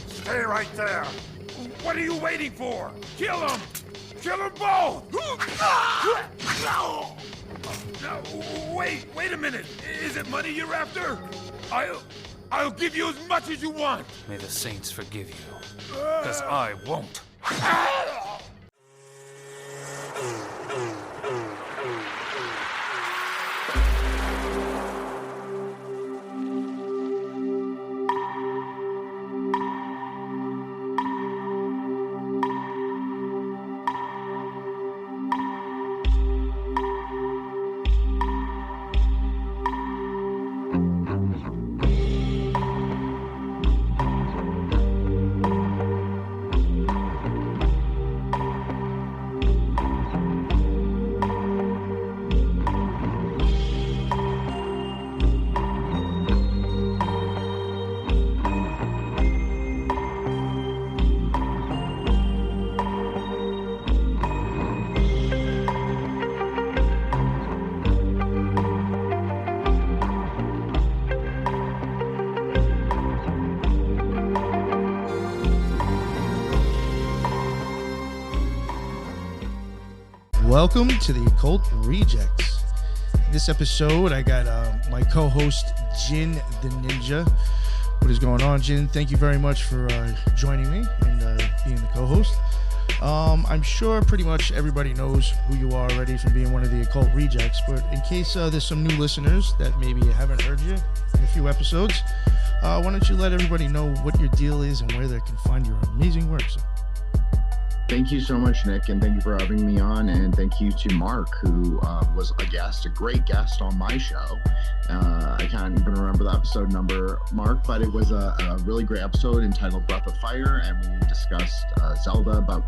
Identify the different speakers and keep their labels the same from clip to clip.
Speaker 1: Stay right there. What are you waiting for? Kill him! Kill them both! No, wait a minute. Is it money you're after? I'll give you as much as you want.
Speaker 2: May the saints forgive you, because I won't.
Speaker 3: Welcome to the Occult Rejects. In this episode, I got my co-host, Jin The Ninja. What is going on, Jin? Thank you very much for joining me and being the co-host. I'm sure pretty much everybody knows who you are already from being one of the Occult Rejects, but in case there's some new listeners that maybe haven't heard you in a few episodes, why don't you let everybody know what your deal is and where they can find your amazing work.
Speaker 4: Thank you so much, Nick, and thank you for having me on, and thank you to Mark, who was a great guest on my show. I can't even remember the episode number, Mark, but it was a really great episode entitled Breath of Fire, and we discussed Zelda, but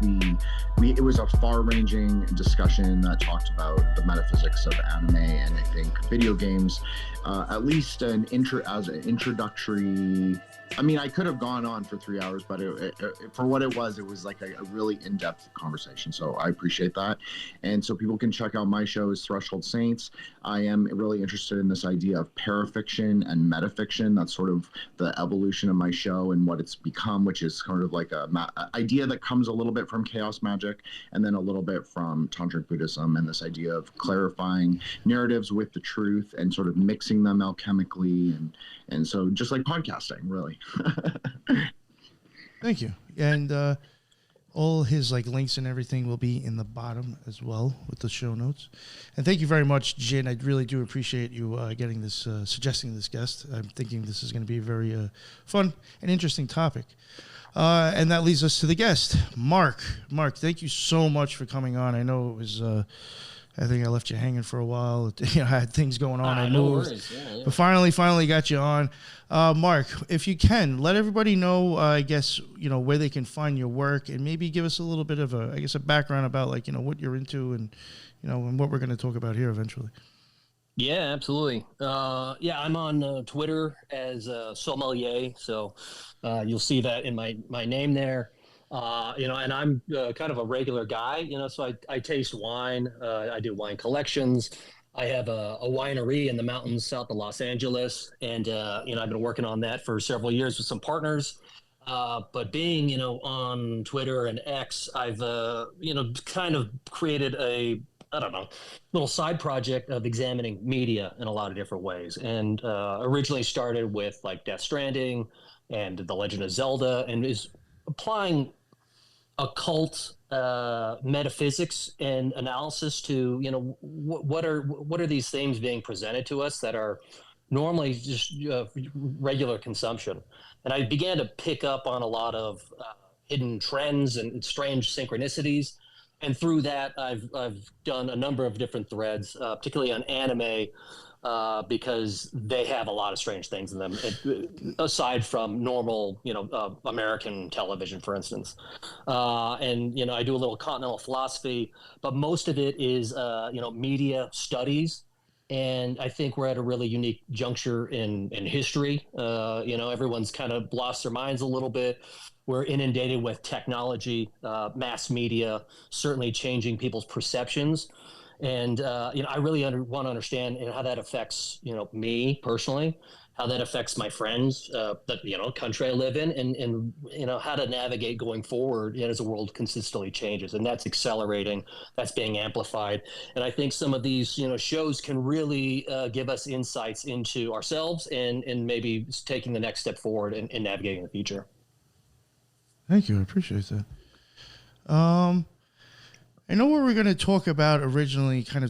Speaker 4: it was a far-ranging discussion that talked about the metaphysics of anime and I think video games, at least as an introductory. I mean, I could have gone on for 3 hours, but for what it was like a really in-depth conversation. So I appreciate that. And so people can check out my show is Threshold Saints. I am really interested in this idea of parafiction and metafiction. That's sort of the evolution of my show and what it's become, which is sort of like a idea that comes a little bit from chaos magic and then a little bit from Tantric Buddhism, and this idea of clarifying narratives with the truth and sort of mixing them alchemically. And so just like podcasting, really.
Speaker 3: Thank you. And all his links and everything will be in the bottom as well with the show notes. And thank you very much, Jin. I really do appreciate you getting this, suggesting this guest. I'm thinking this is going to be a very fun and interesting topic. And that leads us to the guest, Mark. Mark, thank you so much for coming on. I know it was... I think I left you hanging for a while. I had things going on. I moved,
Speaker 5: no worries. Yeah.
Speaker 3: But finally got you on. Mark, if you can, let everybody know, I guess, where they can find your work, and maybe give us a little bit of a background about what you're into and, and what we're going to talk about here eventually.
Speaker 5: Yeah, absolutely. I'm on Twitter as Sommelier, so you'll see that in my name there. And I'm kind of a regular guy, so I taste wine. I do wine collections. I have a winery in the mountains south of Los Angeles. And, I've been working on that for several years with some partners. But being, on Twitter and X, I've, kind of created a little side project of examining media in a lot of different ways. And originally started with Death Stranding and The Legend of Zelda, and is applying occult metaphysics and analysis to what are these things being presented to us that are normally just regular consumption. And I began to pick up on a lot of hidden trends and strange synchronicities, and through that I've done a number of different threads, particularly on anime, because they have a lot of strange things in them, aside from normal, American television, for instance. And, I do a little continental philosophy, but most of it is, media studies. And I think we're at a really unique juncture in history. Everyone's kind of lost their minds a little bit. We're inundated with technology, mass media, certainly changing people's perceptions. And, I really want to understand how that affects, me personally, how that affects my friends, that, country I live in, and how to navigate going forward, as the world consistently changes. And that's accelerating, that's being amplified. And I think some of these, shows can really give us insights into ourselves and maybe taking the next step forward and navigating the future.
Speaker 3: Thank you. I appreciate that. I know what we're going to talk about originally, how do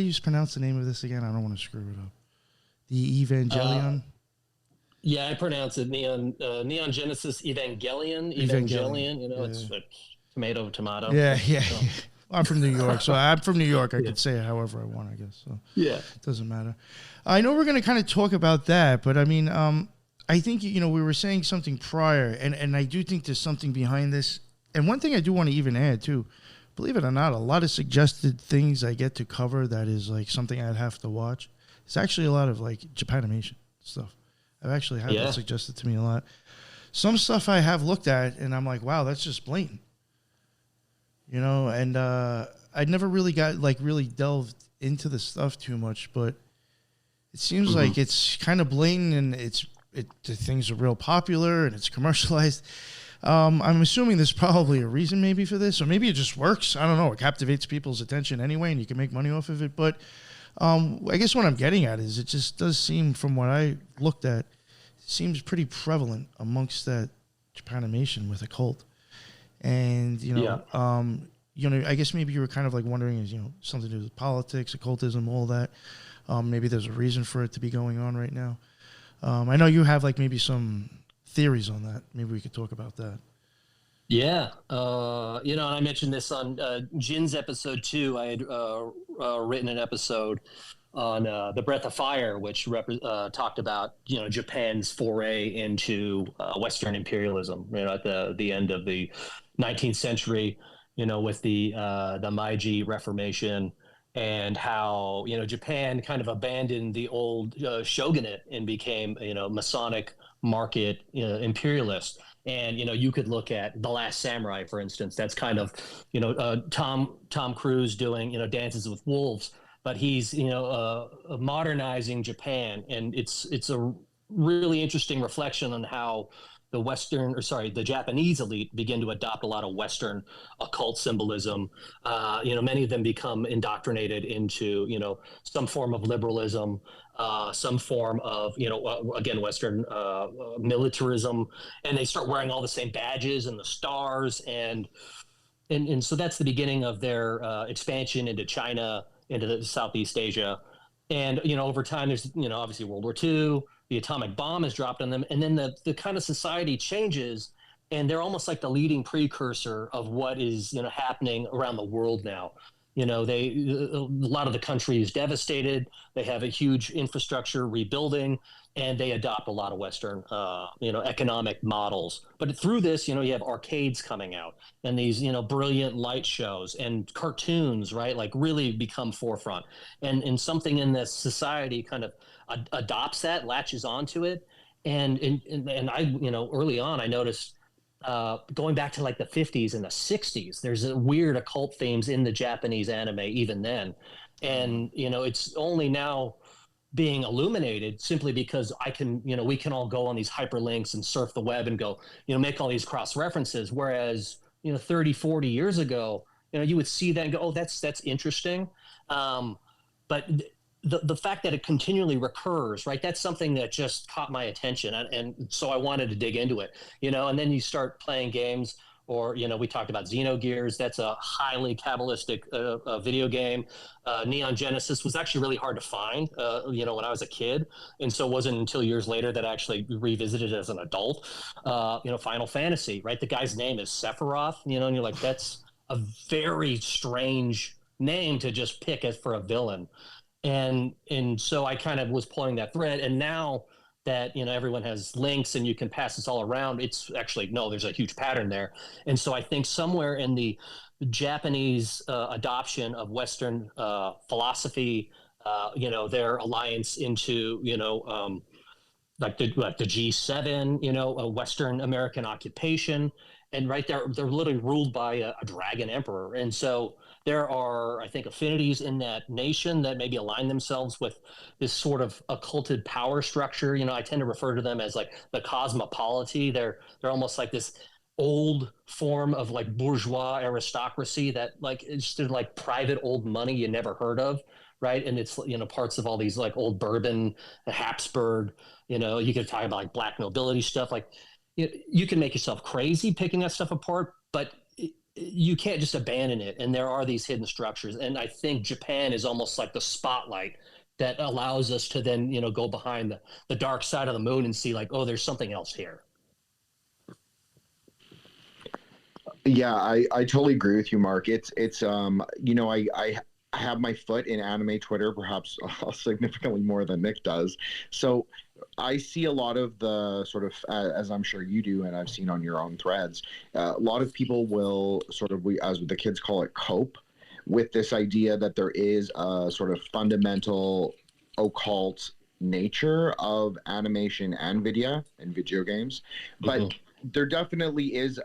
Speaker 3: you pronounce the name of this again? I don't want to screw it up. The Evangelion?
Speaker 5: Yeah, I pronounce it Neon Genesis Evangelion. It's tomato.
Speaker 3: Yeah. So. I'm from New York, so I'm from New York. I could say it however I want, I guess. So yeah, it doesn't matter. I know we're going to kind of talk about that, but I mean, I think, we were saying something prior, and I do think there's something behind this. And one thing I do want to even add, too, believe it or not, a lot of suggested things I get to cover that is like something I'd have to watch. It's actually a lot of like Japanimation stuff. I've actually had that suggested to me a lot. Some stuff I have looked at, and I'm like, wow, that's just blatant. And I'd never really really delved into the stuff too much, but it seems like it's kind of blatant, and the things are real popular and it's commercialized. I'm assuming there's probably a reason maybe for this, or maybe it just works. I don't know. It captivates people's attention anyway, and you can make money off of it. But I guess what I'm getting at is it just does seem, from what I looked at, it seems pretty prevalent amongst that Japanimation with Occult. And, I guess maybe you were kind of like wondering, is, something to do with politics, occultism, all that. Maybe there's a reason for it to be going on right now. I know you have like maybe some theories on that. Maybe we could talk about that.
Speaker 5: Yeah. And I mentioned this on Jin's episode 2. I had written an episode on The Breath of Fire, which talked about, Japan's foray into Western imperialism, at the end of the 19th century, with the Meiji Reformation, and how, Japan kind of abandoned the old shogunate and became, Masonic market imperialist. And, you could look at The Last Samurai, for instance. That's kind of, Tom Cruise doing, Dances with Wolves, but he's, modernizing Japan. And it's a really interesting reflection on how the Japanese elite begin to adopt a lot of Western occult symbolism. Many of them become indoctrinated into, some form of liberalism, some form of, again, Western militarism, and they start wearing all the same badges and the stars. And so that's the beginning of their expansion into China, into the Southeast Asia. And, over time, there's, obviously World War II, the atomic bomb is dropped on them. And then the kind of society changes, and they're almost like the leading precursor of what is, happening around the world now. A lot of the country is devastated. They have a huge infrastructure rebuilding, and they adopt a lot of Western, economic models. But through this, you have arcades coming out, and these, brilliant light shows and cartoons, right? Like really become forefront, and something in this society kind of adopts that, latches onto it. And I, early on, I noticed, going back to like the 50s and the 60s, there's a weird occult themes in the Japanese anime even then. And, it's only now being illuminated simply because we can all go on these hyperlinks and surf the web and go, make all these cross references. Whereas, 30, 40 years ago, you would see that and go, oh, that's interesting. But the fact that it continually recurs, right? That's something that just caught my attention. And so I wanted to dig into it, and then you start playing games, or, we talked about Xenogears. That's a highly Kabbalistic video game. Neon Genesis was actually really hard to find, when I was a kid. And so it wasn't until years later that I actually revisited it as an adult. Final Fantasy, right? The guy's name is Sephiroth, and you're like, that's a very strange name to just pick as for a villain. And so I kind of was pulling that thread, and now that everyone has links and you can pass this all around, it's actually there's a huge pattern there. And so I think somewhere in the Japanese adoption of Western philosophy, their alliance into like the G7, a Western American occupation, and right there they're literally ruled by a dragon emperor, and so there are, I think, affinities in that nation that maybe align themselves with this sort of occulted power structure. I tend to refer to them as like the cosmopolity. They're almost like this old form of like bourgeois aristocracy that like it's just like private old money you never heard of, right? And it's parts of all these like old Bourbon, Habsburg. You could talk about like black nobility stuff. Like you can make yourself crazy picking that stuff apart, but you can't just abandon it. And there are these hidden structures. And I think Japan is almost like the spotlight that allows us to then, go behind the dark side of the moon and see like, oh, there's something else here.
Speaker 4: Yeah, I totally agree with you, Mark. It's I have my foot in anime Twitter, perhaps significantly more than Nick does. So I see a lot of the sort of, as I'm sure you do, and I've seen on your own threads, a lot of people will sort of, as the kids call it, cope with this idea that there is a sort of fundamental occult nature of animation and video games. But there definitely is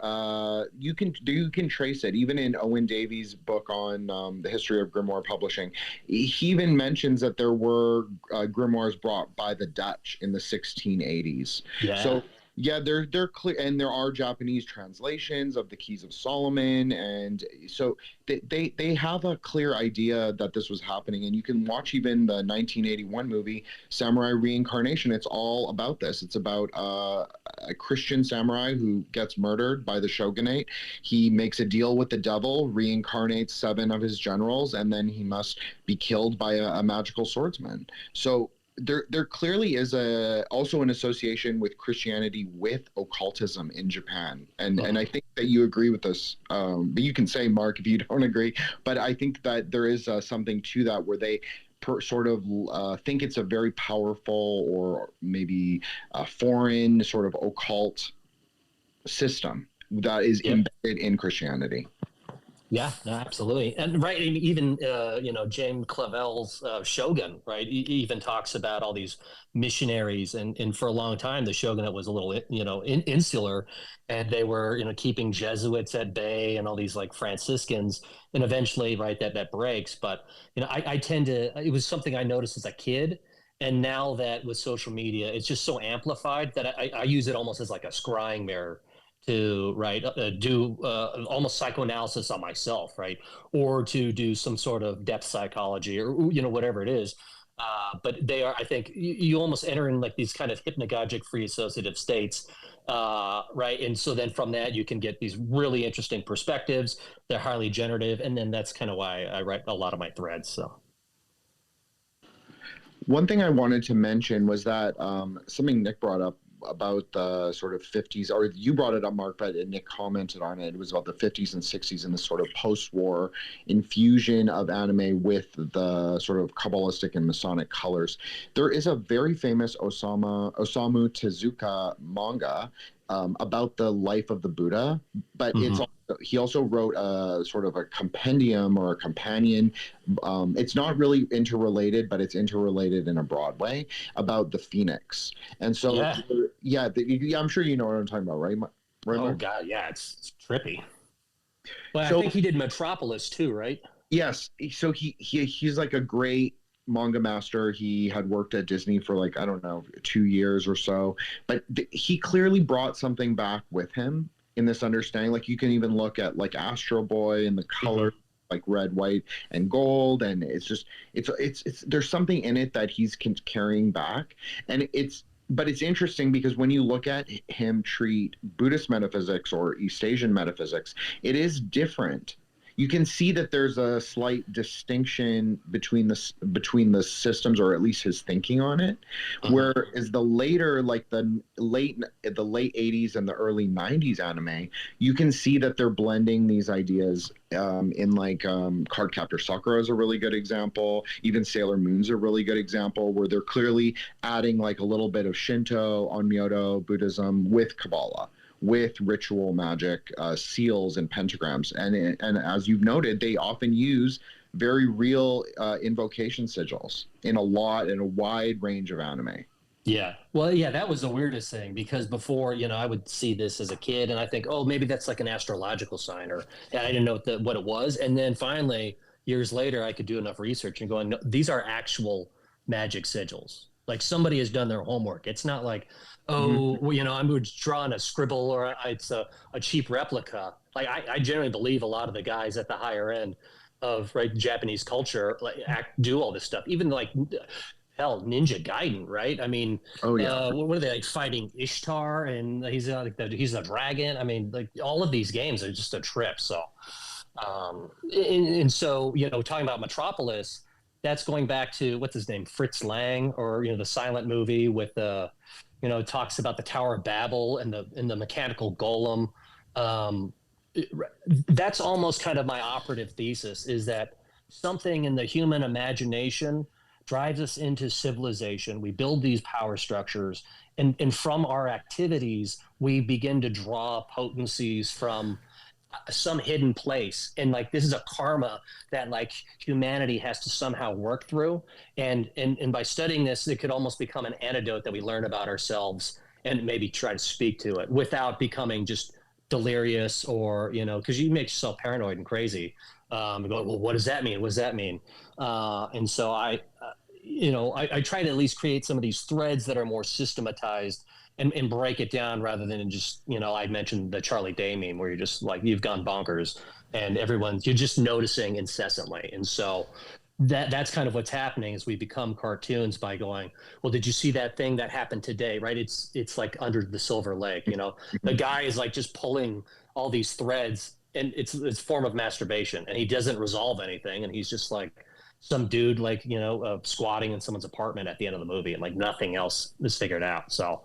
Speaker 4: you can trace it even in Owen Davies' book on the history of grimoire publishing. He even mentions that there were grimoires brought by the Dutch in the 1680s. So yeah, they're clear, and there are Japanese translations of the Keys of Solomon, and so they have a clear idea that this was happening. And you can watch even the 1981 movie Samurai Reincarnation. It's all about this. It's about a Christian samurai who gets murdered by the shogunate. He makes a deal with the devil, reincarnates 7 of his generals, and then he must be killed by a magical swordsman. So there clearly is also an association with Christianity with occultism in Japan, and I think that you agree with this. But you can say, Mark, if you don't agree. But I think that there is something to that where they sort of think it's a very powerful or maybe a foreign sort of occult system that is embedded in Christianity.
Speaker 5: Yeah, no, absolutely. And right, even, James Clavell's Shogun, right, he even talks about all these missionaries. And for a long time, the shogunate was a little, insular, and they were, keeping Jesuits at bay and all these like Franciscans. And eventually, right, that breaks. But, I tend to, it was something I noticed as a kid. And now that with social media, it's just so amplified that I use it almost as like a scrying mirror to do almost psychoanalysis on myself, right, or to do some sort of depth psychology or whatever it is. But they are, I think, you almost enter in like these kind of hypnagogic free associative states, right? And so then from that you can get these really interesting perspectives. They're highly generative, and then that's kind of why I write a lot of my threads. So.
Speaker 4: One thing I wanted to mention was that something Nick brought up about the sort of 50s, or you brought it up, Mark, but Nick commented on it. It was about the 50s and 60s and the sort of post-war infusion of anime with the sort of Kabbalistic and Masonic colors. There is a very famous Osamu Tezuka manga about the life of the Buddha, but he also wrote a sort of a compendium or a companion. It's not really interrelated, but it's interrelated in a broad way about the Phoenix. And so, I'm sure you know what I'm talking about, right?
Speaker 5: Oh God, yeah, it's trippy. Well, so, I think he did Metropolis too, right?
Speaker 4: Yes. So he's like a great manga master. He had worked at Disney for like, I don't know, 2 years or so, but he clearly brought something back with him in this understanding. Like you can even look at like Astro Boy and the color, like red, white, and gold, and it's just it's there's something in it that he's carrying back, and but it's interesting because when you look at him treat Buddhist metaphysics or East Asian metaphysics, it is different. You can see that there's a slight distinction between the systems, or at least his thinking on it. Whereas the later, like the late 80s and the early 90s anime, you can see that they're blending these ideas in like Cardcaptor Sakura is a really good example. Even Sailor Moon's a really good example, where they're clearly adding like a little bit of Shinto, Onmyoto, Buddhism with Kabbalah, with ritual magic, seals and pentagrams. And as you've noted, they often use very real invocation sigils in a wide range of anime.
Speaker 5: Yeah. Well, yeah, that was the weirdest thing because before, I would see this as a kid and I think, oh, maybe that's like an astrological sign, or and I didn't know what it was. And then finally, years later, I could do enough research and going, no, these are actual magic sigils. Like somebody has done their homework. It's not like, oh, well, I'm drawing a scribble or it's a cheap replica. Like I generally believe a lot of the guys at the higher end of Japanese culture like do all this stuff. Even like hell, Ninja Gaiden, right? I mean,
Speaker 4: Oh yeah.
Speaker 5: what are they like fighting Ishtar, and he's he's a dragon. I mean, like all of these games are just a trip. So, and so talking about Metropolis, that's going back to what's his name, Fritz Lang, or the silent movie with it talks about the Tower of Babel and the mechanical golem. That's almost kind of my operative thesis, is that something in the human imagination drives us into civilization. We build these power structures, and from our activities, we begin to draw potencies from some hidden place. And like this is a karma that like humanity has to somehow work through. And by studying this, it could almost become an antidote that we learn about ourselves and maybe try to speak to it without becoming just delirious or because you make yourself paranoid and crazy. Going, well, what does that mean? What does that mean? And so I try to at least create some of these threads that are more systematized and break it down rather than just, I mentioned the Charlie Day meme where you're just like, you've gone bonkers and you're just noticing incessantly. And so that's kind of what's happening is we become cartoons by going, well, did you see that thing that happened today? Right. It's like under the Silver Lake, the guy is like just pulling all these threads, and it's a form of masturbation, and he doesn't resolve anything. And he's just like some dude, like, squatting in someone's apartment at the end of the movie, and like nothing else is figured out. So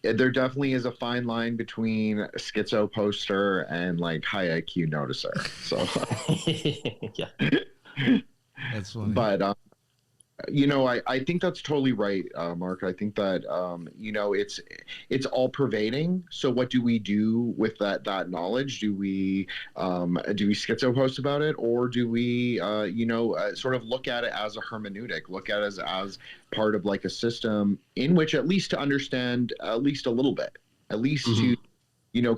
Speaker 4: there definitely is a fine line between a schizo poster and like high IQ noticer. So
Speaker 5: yeah,
Speaker 3: That's funny.
Speaker 4: But I think that's totally right, Mark. I think that it's all pervading. So what do we do with that knowledge? Do we schizo post about it, or do we sort of look at it as a hermeneutic, look at it as part of like a system in which at least to understand at least a little bit, at least to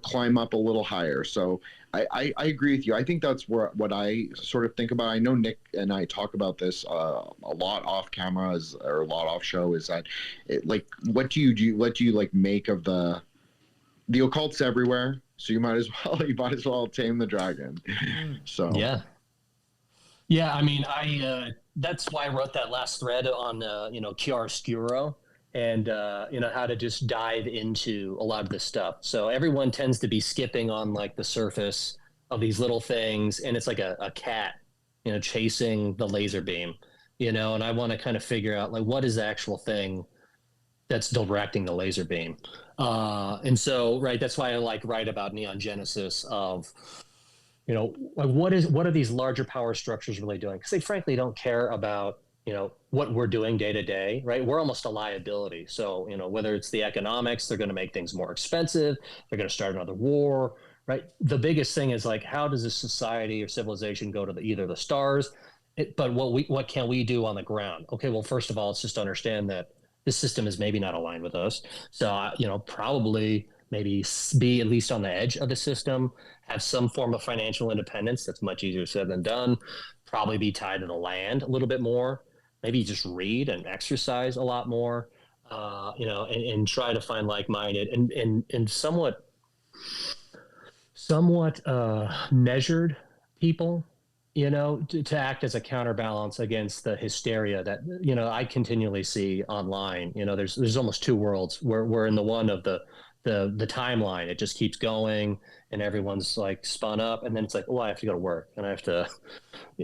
Speaker 4: climb up a little higher. So I agree with you. I think that's what I sort of think about. I know Nick and I talk about this a lot off cameras or a lot off show, is that what do you like make of the occult's everywhere, so you might as well tame the dragon. So
Speaker 5: yeah, I mean, that's why I wrote that last thread on chiaroscuro and how to just dive into a lot of this stuff. So everyone tends to be skipping on like the surface of these little things, and it's like a cat, chasing the laser beam, and I want to kind of figure out like what is the actual thing that's directing the laser beam. And so, that's why I like write about Neon Genesis of, what are these larger power structures really doing? Because they frankly don't care about what we're doing day to day, right? We're almost a liability. So, whether it's the economics, they're going to make things more expensive. They're going to start another war, right? The biggest thing is like, how does a society or civilization go to either the stars? But what can we do on the ground? Okay, well, first of all, it's just understand that this system is maybe not aligned with us. So, probably maybe be at least on the edge of the system, have some form of financial independence. That's much easier said than done. Probably be tied to the land a little bit more. Maybe just read and exercise a lot more, and try to find like-minded and somewhat measured people, to act as a counterbalance against the hysteria that, I continually see online. There's almost two worlds. We're in the one of the timeline. It just keeps going and everyone's like spun up, and then it's like, oh, I have to go to work and I have to,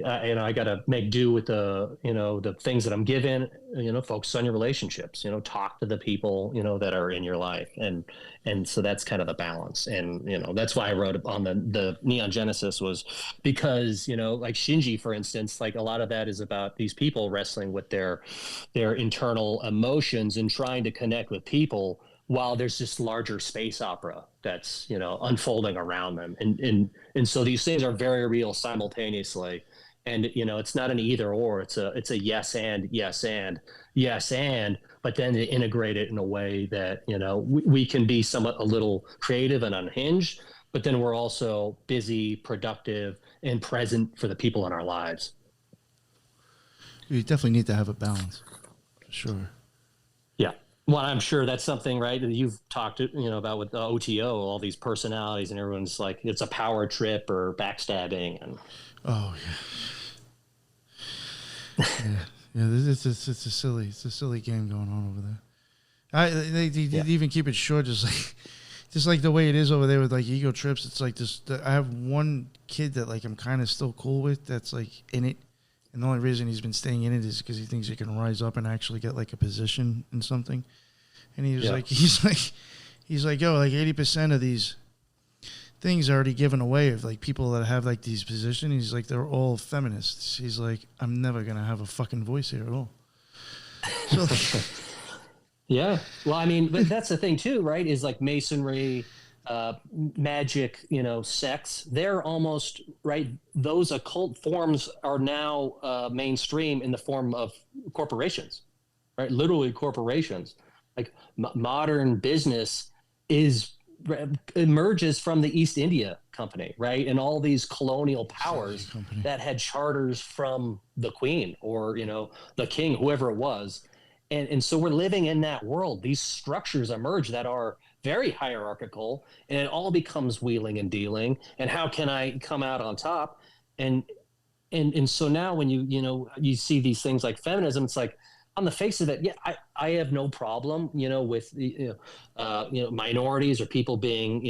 Speaker 5: I got to make do with the things that I'm given, focus on your relationships, talk to the people, that are in your life. And so that's kind of the balance. And, that's why I wrote on the Neon Genesis, was because, like Shinji, for instance, like a lot of that is about these people wrestling with their internal emotions and trying to connect with people, while there's this larger space opera that's, unfolding around them. And so these things are very real simultaneously. And, it's not an either or, it's a yes and, yes and, yes and, but then to integrate it in a way that, we can be somewhat a little creative and unhinged, but then we're also busy, productive, and present for the people in our lives.
Speaker 3: You definitely need to have a balance, for sure.
Speaker 5: Yeah. Well, I'm sure that's something, right, that you've talked, about with the OTO, all these personalities, and everyone's like, it's a power trip or backstabbing. And
Speaker 3: oh, yeah. It's a silly game going on over there. They even keep it short, just like the way it is over there with like ego trips. It's like this. I have one kid that like I'm kind of still cool with that's like in it. And the only reason he's been staying in it is because he thinks he can rise up and actually get like a position in something. And he's like, yo, like 80% of these things are already given away of like people that have like these positions. He's like, they're all feminists. He's like, I'm never going to have a fucking voice here at all. So,
Speaker 5: yeah. Well, I mean, but that's the thing too, right? Is like masonry, magic, sects, they're almost right. Those occult forms are now mainstream in the form of corporations, right? Literally corporations. Like modern business emerges from the East India Company, right? And all these colonial powers that had charters from the Queen or, the king, whoever it was. And so we're living in that world. These structures emerge that are very hierarchical, and it all becomes wheeling and dealing. And how can I come out on top? And so now when you see these things like feminism, it's like on the face of it, yeah, I have no problem, with minorities or people being,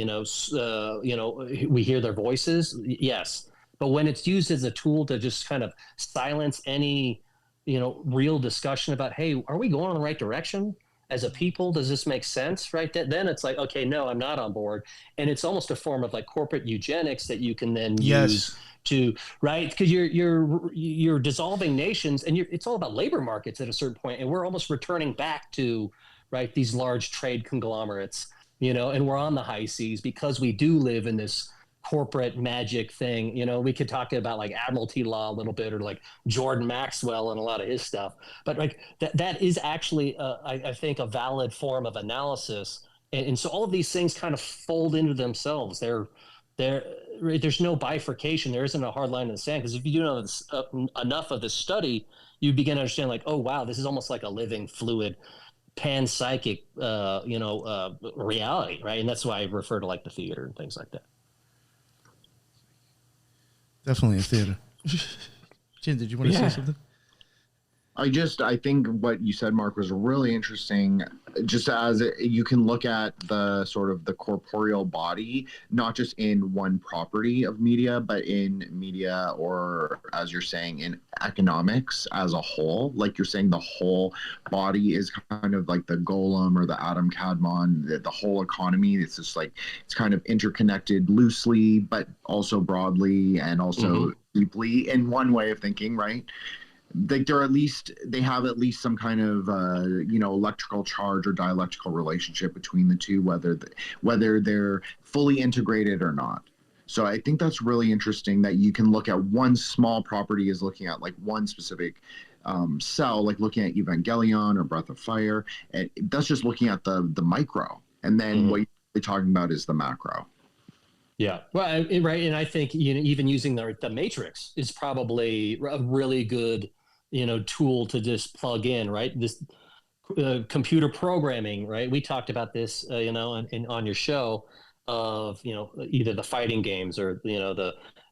Speaker 5: we hear their voices. Yes. But when it's used as a tool to just kind of silence any, real discussion about, hey, are we going in the right direction as a people? Does this make sense? Right. Then it's like, okay, no, I'm not on board. And it's almost a form of like corporate eugenics that you can then use to, right. Because you're dissolving nations, and it's all about labor markets at a certain point. And we're almost returning back to, right, these large trade conglomerates, and we're on the high seas because we do live in this corporate magic thing. We could talk about like Admiralty law a little bit, or like Jordan Maxwell and a lot of his stuff, but like that is actually I think a valid form of analysis. And so all of these things kind of fold into themselves. There's no bifurcation. There isn't a hard line in the sand, because if you do know this, enough of this study, you begin to understand like, oh wow, this is almost like a living fluid panpsychic reality, right? And that's why I refer to like the theater and things like that.
Speaker 3: Definitely a theater. Jin, did you want to say something?
Speaker 4: I think what you said, Mark, was really interesting. Just as you can look at the sort of the corporeal body, not just in one property of media, but in media, or as you're saying, in economics as a whole. Like you're saying, the whole body is kind of like the golem or the atom cadmon, the whole economy. It's just like, it's kind of interconnected loosely, but also broadly, and also deeply in one way of thinking, right? Like they have at least some kind of electrical charge or dialectical relationship between the two, whether they're fully integrated or not. So I think that's really interesting that you can look at one small property as looking at like one specific cell, like looking at Evangelion or Breath of Fire, and that's just looking at the micro, and then what you're talking about is the macro.
Speaker 5: Yeah, well, right, and I think even using the Matrix is probably a really good tool to just plug in, right? This computer programming, right? We talked about this, on your show of either the fighting games or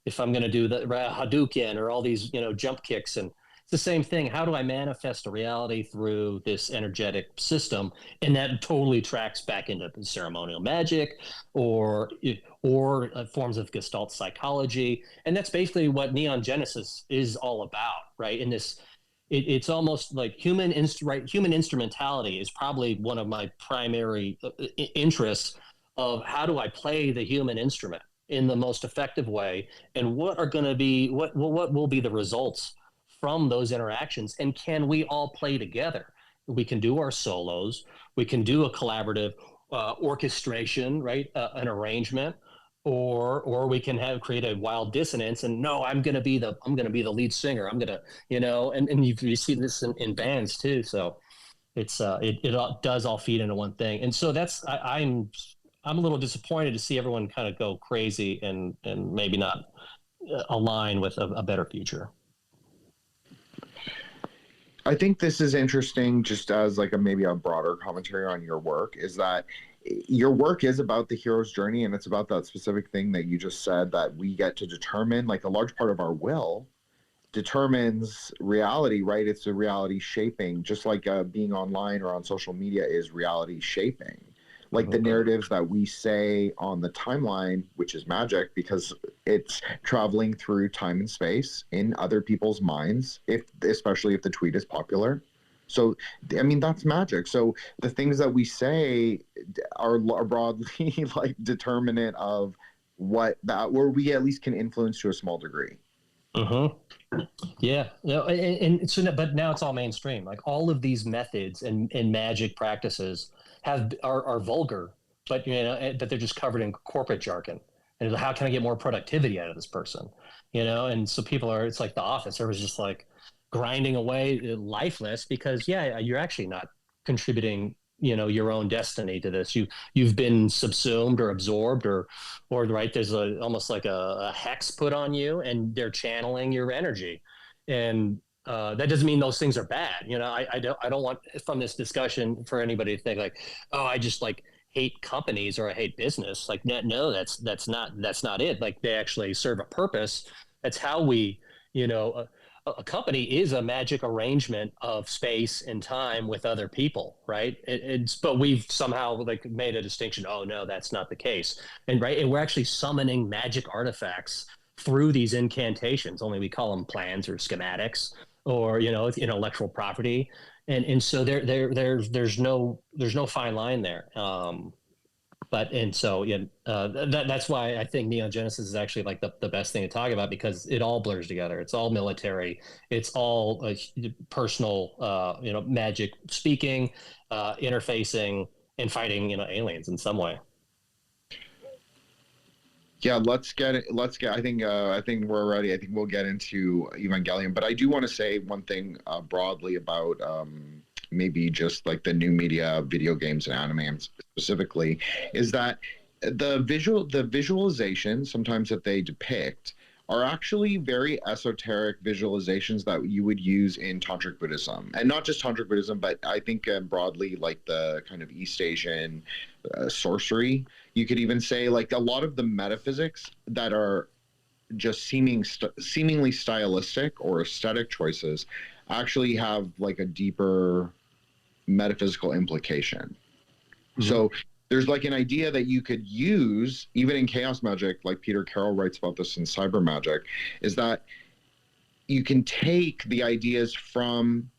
Speaker 5: if I'm going to do the Hadouken or all these jump kicks, and it's the same thing. How do I manifest a reality through this energetic system? And that totally tracks back into ceremonial magic or forms of Gestalt psychology. And that's basically what Neon Genesis is all about, right? In this, it's almost like human instrumentality is probably one of my primary interests of how do I play the human instrument in the most effective way, and what will be the results from those interactions, and can we all play together? We can do our solos, we can do a collaborative orchestration, right? An arrangement, or we can create a wild dissonance and no, I'm gonna be the lead singer. I'm gonna, and you see this in bands too. So it's it all, does all feed into one thing. And so I'm a little disappointed to see everyone kind of go crazy and maybe not align with a better future.
Speaker 4: I think this is interesting, just as like maybe a broader commentary on your work, is that your work is about the hero's journey, and it's about that specific thing that you just said, that we get to determine, like a large part of our will determines reality, right? It's the reality shaping, just like being online or on social media is reality shaping. Like the narratives that we say on the timeline, which is magic because it's traveling through time and space in other people's minds, especially if the tweet is popular. So, I mean, that's magic. So the things that we say are broadly like determinant of where we at least can influence to a small degree.
Speaker 5: Yeah. And so, but now it's all mainstream. Like all of these methods and magic practices are vulgar, but but they're just covered in corporate jargon. And how can I get more productivity out of this person? And so it's like The Office. Everyone's just like grinding away, lifeless, because you're actually not contributing, your own destiny to this. You've been subsumed or absorbed or right. There's almost like a hex put on you, and they're channeling your energy. And that doesn't mean those things are bad. I don't want from this discussion for anybody to think like, oh, I just like hate companies or I hate business. Like, no, that's not it. Like they actually serve a purpose. That's how we, a company is a magic arrangement of space and time with other people, right? But we've somehow like made a distinction. Oh no, that's not the case. And we're actually summoning magic artifacts through these incantations. Only we call them plans or schematics, or intellectual property, and so there's no fine line there. That's why I think Neon Genesis is actually like the best thing to talk about, because it all blurs together. It's all military. It's all personal, magic speaking, interfacing, and fighting, aliens in some way.
Speaker 4: Yeah, let's get. I think we're ready. I think we'll get into Evangelion, but I do want to say one thing broadly about maybe just like the new media, video games and anime specifically, is that the visualization sometimes that they depict are actually very esoteric visualizations that you would use in Tantric Buddhism. And not just Tantric Buddhism, but I think broadly like the kind of East Asian sorcery. You could even say like a lot of the metaphysics that are just seemingly stylistic or aesthetic choices actually have like a deeper metaphysical implication. Mm-hmm. So there's like an idea that you could use even in chaos magic, like Peter Carroll writes about this in Cyber Magic, is that you can take the ideas from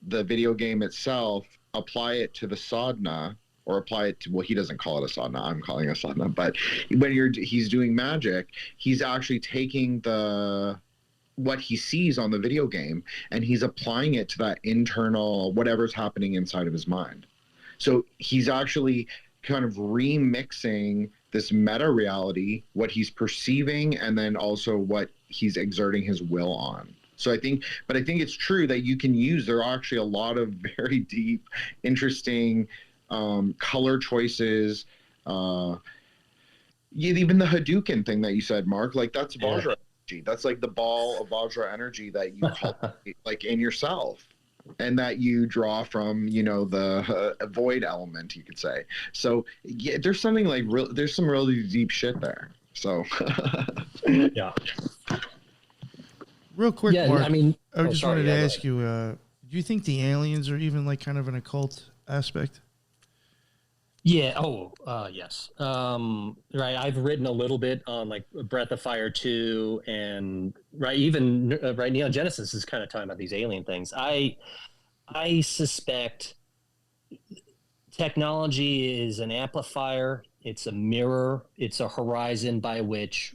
Speaker 4: the video game itself, apply it to the sadhana, or apply it to, well, he doesn't call it a sadhana, I'm calling it a sadhana, but when he's doing magic, he's actually taking what he sees on the video game and he's applying it to that internal, whatever's happening inside of his mind. So he's actually kind of remixing this meta reality, what he's perceiving, and then also what he's exerting his will on. So I think it's true that you can use, there are actually a lot of very deep, interesting color choices. Even the Hadouken thing that you said, Mark, like that's Vajra energy. That's like the ball of Vajra energy that you cultivate, like in yourself, and that you draw from, the void element, you could say. So yeah, there's something like there's some really deep shit there. So
Speaker 5: yeah.
Speaker 3: Real quick,
Speaker 5: yeah,
Speaker 3: Mark,
Speaker 5: I mean,
Speaker 3: I just wanted to ask you, do you think the aliens are even like kind of an occult aspect?
Speaker 5: Yeah. Oh, yes. Right. I've written a little bit on like Breath of Fire 2 and even Neon Genesis is kind of talking about these alien things. I suspect technology is an amplifier. It's a mirror. It's a horizon by which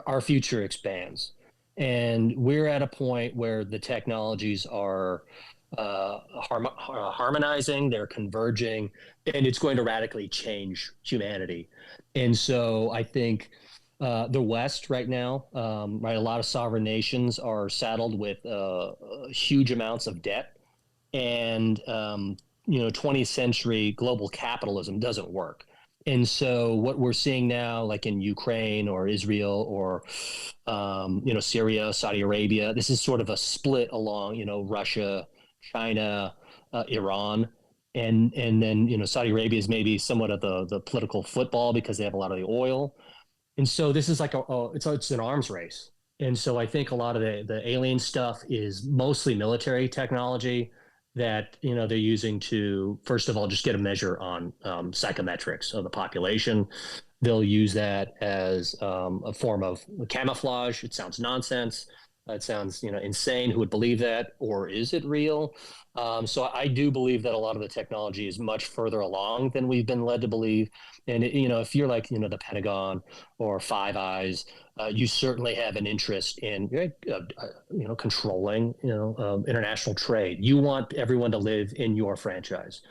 Speaker 5: our future expands. And we're at a point where the technologies are harmonizing, they're converging, and it's going to radically change humanity. And so I think the West right now, right, a lot of sovereign nations are saddled with huge amounts of debt, and 20th century global capitalism doesn't work. And so what we're seeing now, like in Ukraine or Israel or Syria, Saudi Arabia, this is sort of a split along Russia, China, Iran, and then Saudi Arabia is maybe somewhat of the political football because they have a lot of the oil. And so this is like it's an arms race. And so I think a lot of the alien stuff is mostly military technology that they're using to, first of all, just get a measure on psychometrics of the population. They'll use that as a form of camouflage. It sounds nonsense. It sounds insane. Who would believe that? Or is it real? So I do believe that a lot of the technology is much further along than we've been led to believe. And if you're like the Pentagon or Five Eyes, you certainly have an interest in controlling international trade. You want everyone to live in your franchise,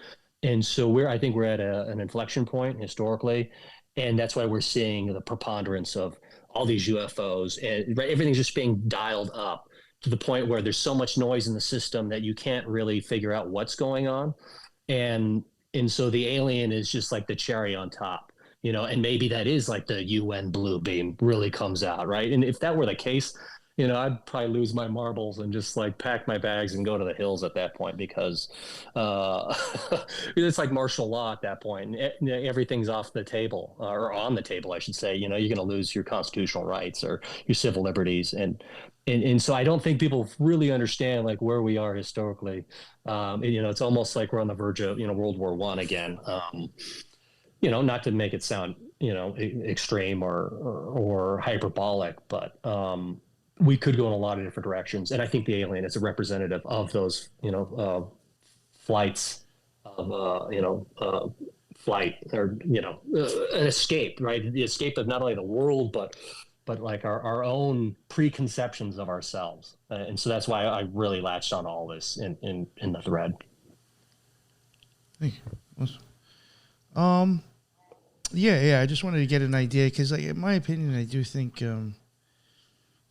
Speaker 5: and so I think we're at an inflection point historically, and that's why we're seeing the preponderance of all these UFOs, and everything's just being dialed up to the point where there's so much noise in the system that you can't really figure out what's going on. And so the alien is just like the cherry on top, and maybe that is like the UN blue beam really comes out, right? And if that were the case, I'd probably lose my marbles and just like pack my bags and go to the hills at that point, because it's like martial law at that point. And everything's off the table, or on the table, I should say. You're going to lose your constitutional rights or your civil liberties. And so I don't think people really understand like where we are historically. It's almost like we're on the verge of, World War I again. Not to make it sound, extreme or hyperbolic, but we could go in a lot of different directions. And I think the alien is a representative of those, flights of, flight or, an escape, right? The escape of not only the world, but like our own preconceptions of ourselves. And so that's why I really latched on all this in the thread.
Speaker 3: Thank you. Yeah. I just wanted to get an idea because, like, in my opinion, I do think,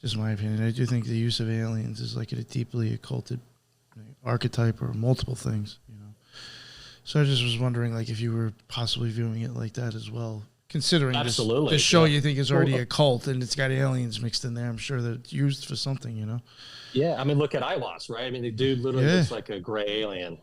Speaker 3: just my opinion, I do think the use of aliens is like a deeply occulted archetype or multiple things, So I just was wondering, like, if you were possibly viewing it like that as well, considering this show you think is already a cult and it's got aliens mixed in there. I'm sure that it's used for something,
Speaker 5: Yeah, I mean, look at Iwas, right? I mean, the dude literally looks like a gray alien,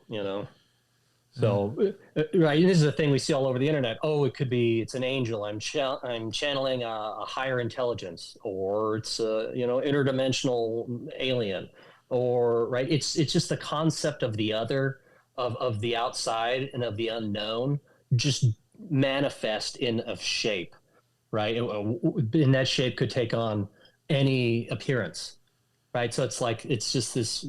Speaker 5: So, right, this is a thing we see all over the internet. Oh, it could be it's an angel. I'm channeling a higher intelligence, or it's a interdimensional alien, or right. It's just the concept of the other, of the outside and of the unknown, just manifest in a shape, right? And that shape could take on any appearance. Right. So it's like, it's just this,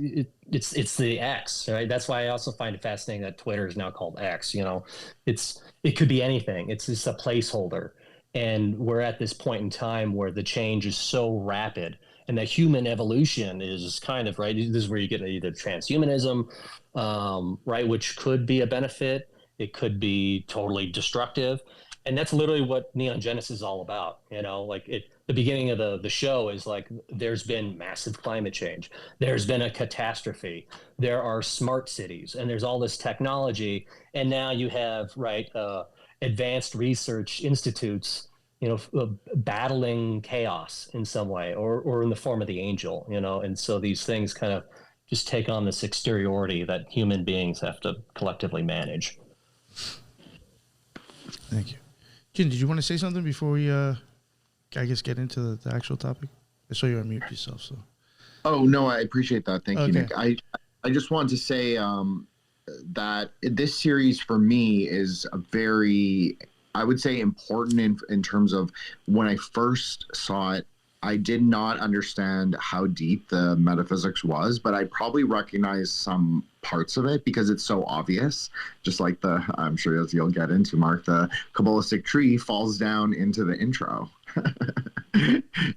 Speaker 5: it's the X, right? That's why I also find it fascinating that Twitter is now called X, it could be anything. It's just a placeholder. And we're at this point in time where the change is so rapid, and that human evolution is kind of, right. This is where you get either transhumanism, right, which could be a benefit. It could be totally destructive. And that's literally what Neon Genesis is all about. The beginning of the show is like, there's been massive climate change. There's been a catastrophe. There are smart cities, and there's all this technology. And now you have, right, advanced research institutes, battling chaos in some way, or in the form of the angel, And so these things kind of just take on this exteriority that human beings have to collectively manage.
Speaker 3: Thank you. Jin, did you want to say something before we, I guess, get into the actual topic? I saw you unmute yourself, so.
Speaker 4: Oh, no, I appreciate that. Thank you, Nick. I just wanted to say that this series for me is a very, I would say, important in terms of when I first saw it. I did not understand how deep the metaphysics was, but I probably recognized some parts of it because it's so obvious. Just like I'm sure as you'll get into, Mark, the Kabbalistic tree falls down into the intro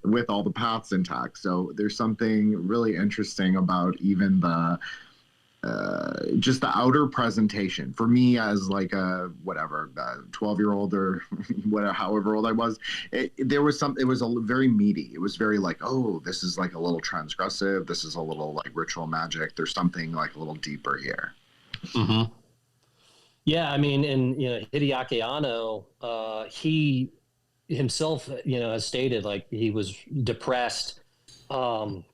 Speaker 4: with all the paths intact. So there's something really interesting about even just the outer presentation for me as like a whatever 12-year-old or whatever, however old I was, there was some, it was a very meaty, it was very like, oh, this is like a little transgressive, this is a little like ritual magic, there's something like a little deeper here.
Speaker 5: Mm-hmm. Yeah, I mean, and Hideaki Anno, he himself has stated like he was depressed, and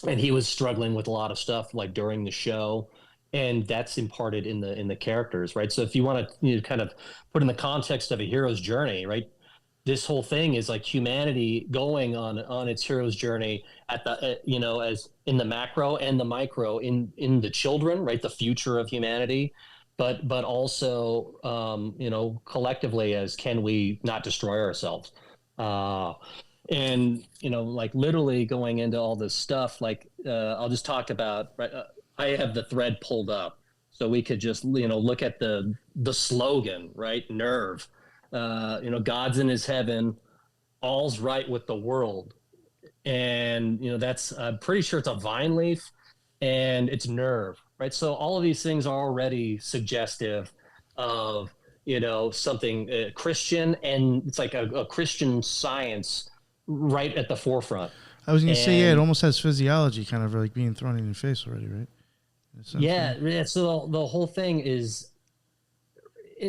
Speaker 5: he was struggling with a lot of stuff like during the show, and that's imparted in the characters, right? So if you want to kind of put in the context of a hero's journey, right, this whole thing is like humanity going on its hero's journey at the as in the macro and the micro in the children, right, the future of humanity, but also collectively as can we not destroy ourselves, and like literally going into all this stuff, like I'll just talk about, right, I have the thread pulled up so we could just look at the slogan, right? Nerve, God's in his heaven, all's right with the world, and that's, I'm pretty sure it's a vine leaf, and it's nerve, right? So all of these things are already suggestive of something Christian, and it's like a Christian science right at the forefront.
Speaker 3: I was going to say, yeah, it almost has physiology kind of like being thrown in your face already, right?
Speaker 5: Yeah. So the whole thing is,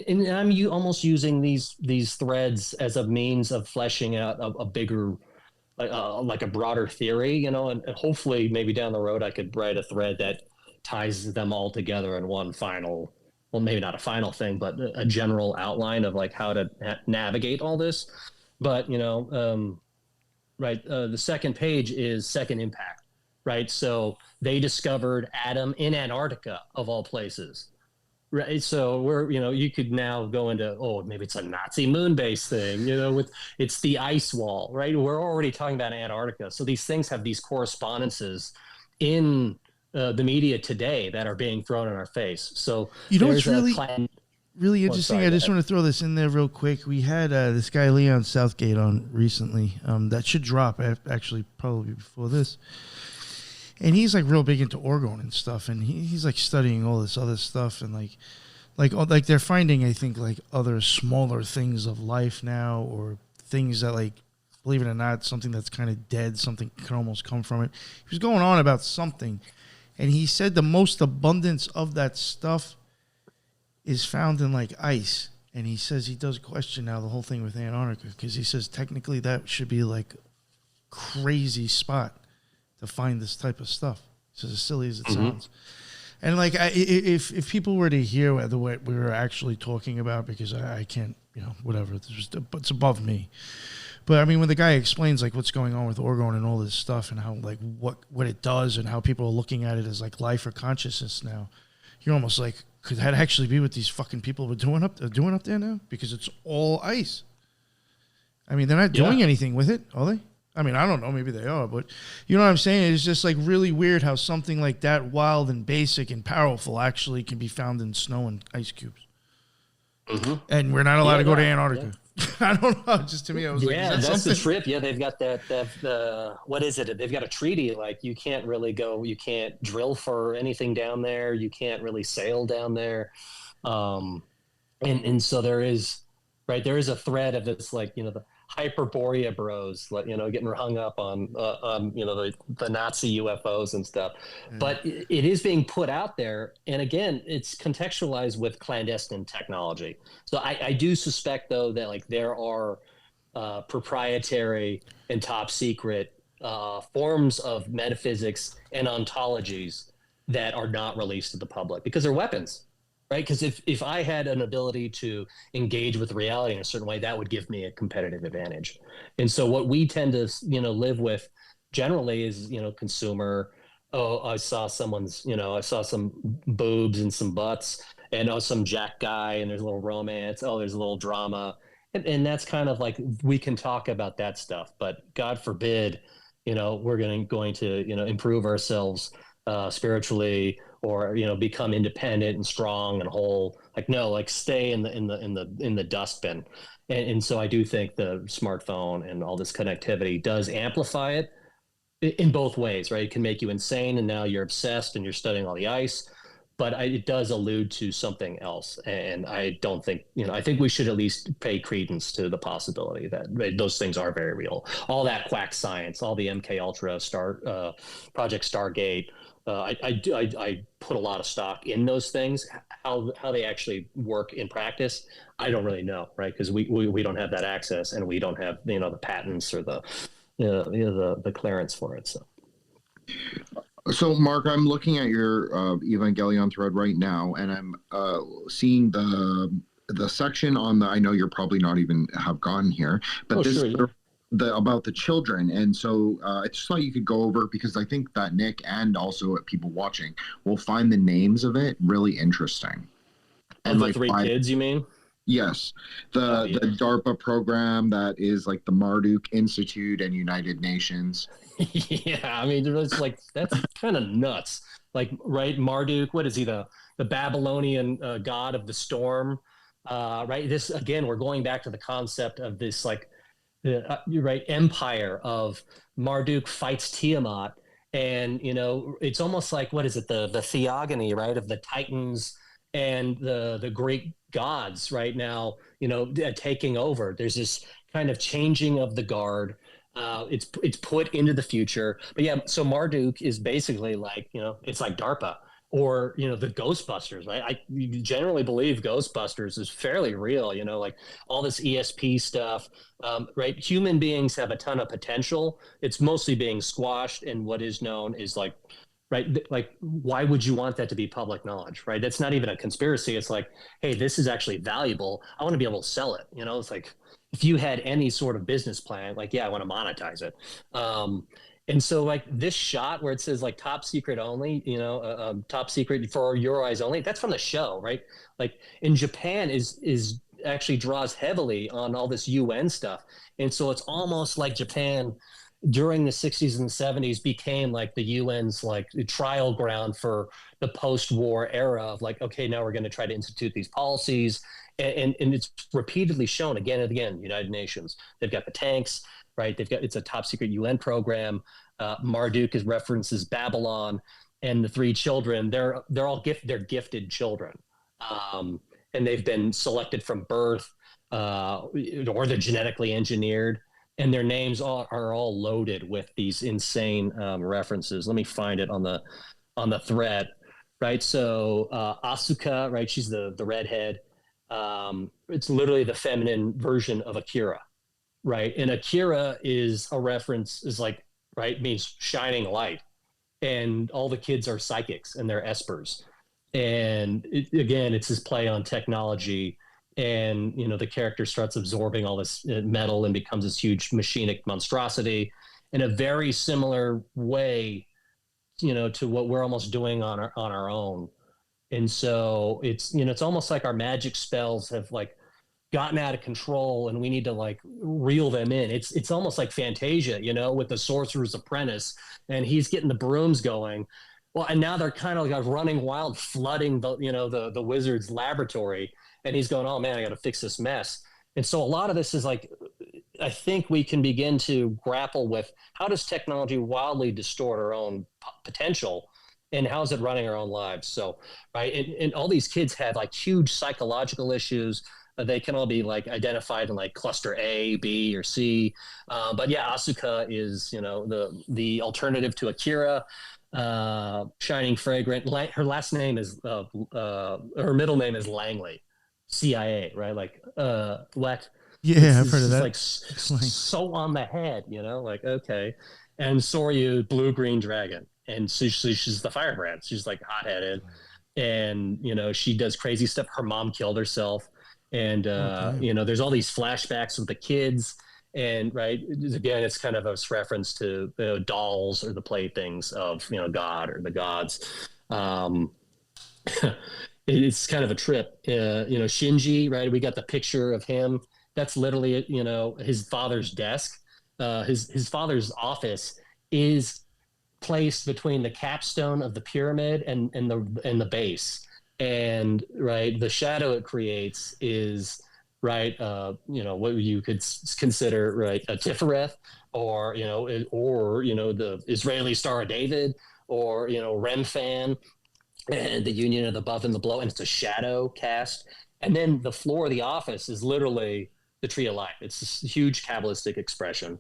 Speaker 5: and I'm almost using these threads as a means of fleshing out a bigger, like a broader theory, and hopefully maybe down the road I could write a thread that ties them all together in one final, well, maybe not a final thing, but a general outline of like how to navigate all this. But, right. The second page is Second Impact. Right. So they discovered Adam in Antarctica, of all places. Right. So we're, you could now go into, oh, maybe it's a Nazi moon base thing, it's the ice wall. Right. We're already talking about Antarctica. So these things have these correspondences in the media today that are being thrown in our face. So
Speaker 3: it's really interesting.
Speaker 5: Sorry,
Speaker 3: I just want to throw this in there real quick. We had this guy Leon Southgate on recently. That should drop actually probably before this. And he's like real big into orgone and stuff, and he's like studying all this other stuff, and like they're finding, I think, like other smaller things of life now, or things that, like, believe it or not, something that's kind of dead, something can almost come from it. He was going on about something, and he said the most abundance of that stuff is found in like ice, and he says he does question now the whole thing with Antarctica, because he says technically that should be like crazy spot to find this type of stuff. It's as silly as it sounds. And like, if people were to hear what we were actually talking about, because I can't, whatever, it's above me. But I mean, when the guy explains like what's going on with orgone and all this stuff, and how like what it does, and how people are looking at it as like life or consciousness now, you're almost like, could that actually be what these fucking people were doing up there now? Because it's all ice. I mean, they're not doing anything with it, are they? I mean, I don't know. Maybe they are, but you know what I'm saying? It's just like really weird how something like that wild and basic and powerful actually can be found in snow and ice cubes. Mm-hmm. And we're not allowed to go to Antarctica. Yeah. I don't know. Just to me, I was like,
Speaker 5: that's something? The trip. Yeah, they've got what is it? They've got a treaty. Like, you can't really go, you can't drill for anything down there. You can't really sail down there. And so there is a thread of this, like, the Hyperborea bros, getting hung up on the Nazi UFOs and stuff. But it is being put out there, and again, it's contextualized with clandestine technology. So I do suspect, though, that like there are proprietary and top secret forms of metaphysics and ontologies that are not released to the public because they're weapons. Right, because if I had an ability to engage with reality in a certain way, that would give me a competitive advantage. And so what we tend to live with generally is consumer. Oh, I saw someone's I saw some boobs and some butts, and some jack guy, and there's a little romance. Oh, there's a little drama, and that's kind of like, we can talk about that stuff. But God forbid, we're going to improve ourselves spiritually, or become independent and strong and whole. Like, no, like, stay in the dustbin. And so I do think the smartphone and all this connectivity does amplify it in both ways, right? It can make you insane, and now you're obsessed and you're studying all the ice. but it does allude to something else. And I don't think, I think we should at least pay credence to the possibility that those things are very real. All that quack science, all the MK Ultra, Project Stargate. I put a lot of stock in those things. How they actually work in practice, I don't really know, right? Because we don't have that access, and we don't have the patents or the clearance for it.
Speaker 4: So, Mark, I'm looking at your Evangelion thread right now, and I'm seeing the section on the. I know you're probably not even have gotten here, but about the children, and so I just thought you could go over, because I think that Nick and also people watching will find the names of it really interesting.
Speaker 5: And the three kids, you mean?
Speaker 4: Yes, the DARPA program that is like the Marduk Institute and United Nations.
Speaker 5: Yeah, I mean, it's like, that's kind of nuts. Like, right, Marduk, what is he, the Babylonian god of the storm? Right, this, again, we're going back to the concept of this, like, you're right, empire of Marduk fights Tiamat. And, it's almost like, what is it, the theogony, right, of the Titans and the Greek gods right now, taking over. There's this kind of changing of the guard. It's put into the future. But yeah, so Marduk is basically like, it's like DARPA or, the Ghostbusters, right? I generally believe Ghostbusters is fairly real, like all this ESP stuff, right? Human beings have a ton of potential. It's mostly being squashed, and what is known is like, right? Like, why would you want that to be public knowledge, right? That's not even a conspiracy. It's like, hey, this is actually valuable. I want to be able to sell it. It's like, if you had any sort of business plan, like, yeah, I want to monetize it. And so like this shot where it says like top secret only, top secret for your eyes only, that's from the show, right? Like in Japan is actually draws heavily on all this UN stuff. And so it's almost like Japan during the 60s and 70s became like the UN's like trial ground for the post-war era of like, okay, now we're going to try to institute these policies. And it's repeatedly shown again and again, United Nations, they've got the tanks, right? It's a top secret UN program. Marduk references Babylon, and the three children, they're gifted children. And they've been selected from birth, or they're genetically engineered. And their names are all loaded with these insane references. Let me find it on the thread, right? So Asuka, right? She's the redhead. It's literally the feminine version of Akira, right? And Akira is a reference, is like, right, means shining light. And all the kids are psychics and they're espers. And again, it's this play on technology. And, the character starts absorbing all this metal and becomes this huge machinic monstrosity in a very similar way, to what we're almost doing on our own. And so it's almost like our magic spells have like gotten out of control, and we need to like reel them in. It's almost like Fantasia, with the Sorcerer's Apprentice, and he's getting the brooms going. Well, and now they're kind of like running wild, flooding the wizard's laboratory. And he's going, oh man, I got to fix this mess. And so a lot of this is like, I think we can begin to grapple with how does technology wildly distort our own potential, and how's it running our own lives? So, right. And all these kids have like huge psychological issues. They can all be like identified in like cluster A, B, or C. But yeah, Asuka is, the alternative to Akira. Shining fragrant. Her last name is, her middle name is Langley. CIA, right? Like, what?
Speaker 3: Yeah, I've heard of that.
Speaker 5: Like so on the head, like, okay. And Soryu, blue-green dragon. And so she's the firebrand. She's like hot-headed. And, she does crazy stuff. Her mom killed herself. And, there's all these flashbacks with the kids. And, right, again, it's kind of a reference to dolls or the playthings of, God or the gods. It's kind of a trip. Shinji, right? We got the picture of him. That's literally, his father's desk. His father's office is placed between the capstone of the pyramid and the base. And right, the shadow it creates is right. What you could consider right a Tifereth, or the Israeli Star of David, or Remphan. and the union of the above and the below, and it's a shadow cast. And then the floor of the office is literally the tree of life. It's this huge Kabbalistic expression.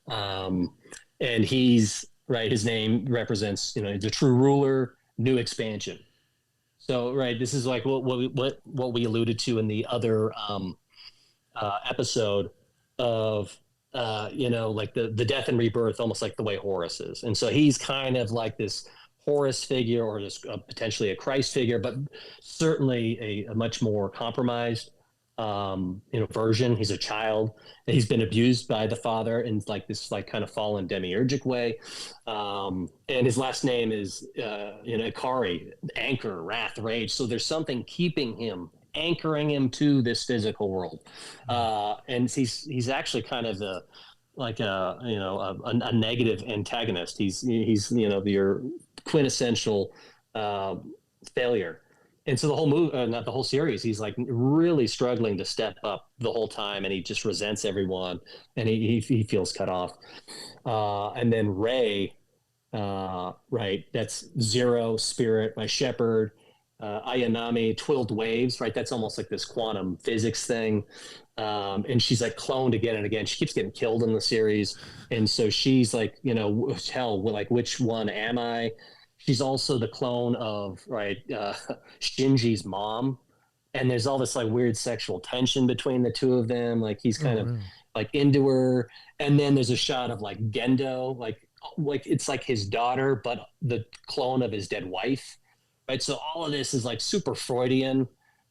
Speaker 5: And he's right. His name represents, the true ruler, new expansion. So, right, this is like what we alluded to in the other episode of, like the death and rebirth, almost like the way Horus is. And so he's kind of like this Horus figure, or just potentially a Christ figure, but certainly a much more compromised version. He's a child, and he's been abused by the father in like this like kind of fallen demiurgic way. And his last name is Ikari, anchor, wrath, rage. So there's something keeping him, anchoring him to this physical world. And he's actually kind of a negative antagonist. He's your quintessential failure. And so the whole movie, not the whole series, he's like really struggling to step up the whole time, and he just resents everyone, and he feels cut off. And then Ray, right? That's Zero, Spirit, my shepherd. Ayanami, Twilled Waves, right? That's almost like this quantum physics thing. And she's like cloned again and again. She keeps getting killed in the series, and so she's like, hell, like which one am I? She's also the clone of Shinji's mom, and there's all this like weird sexual tension between the two of them. Like he's kind of like into her, and then there's a shot of like Gendo, like it's like his daughter, but the clone of his dead wife, right? So all of this is like super Freudian,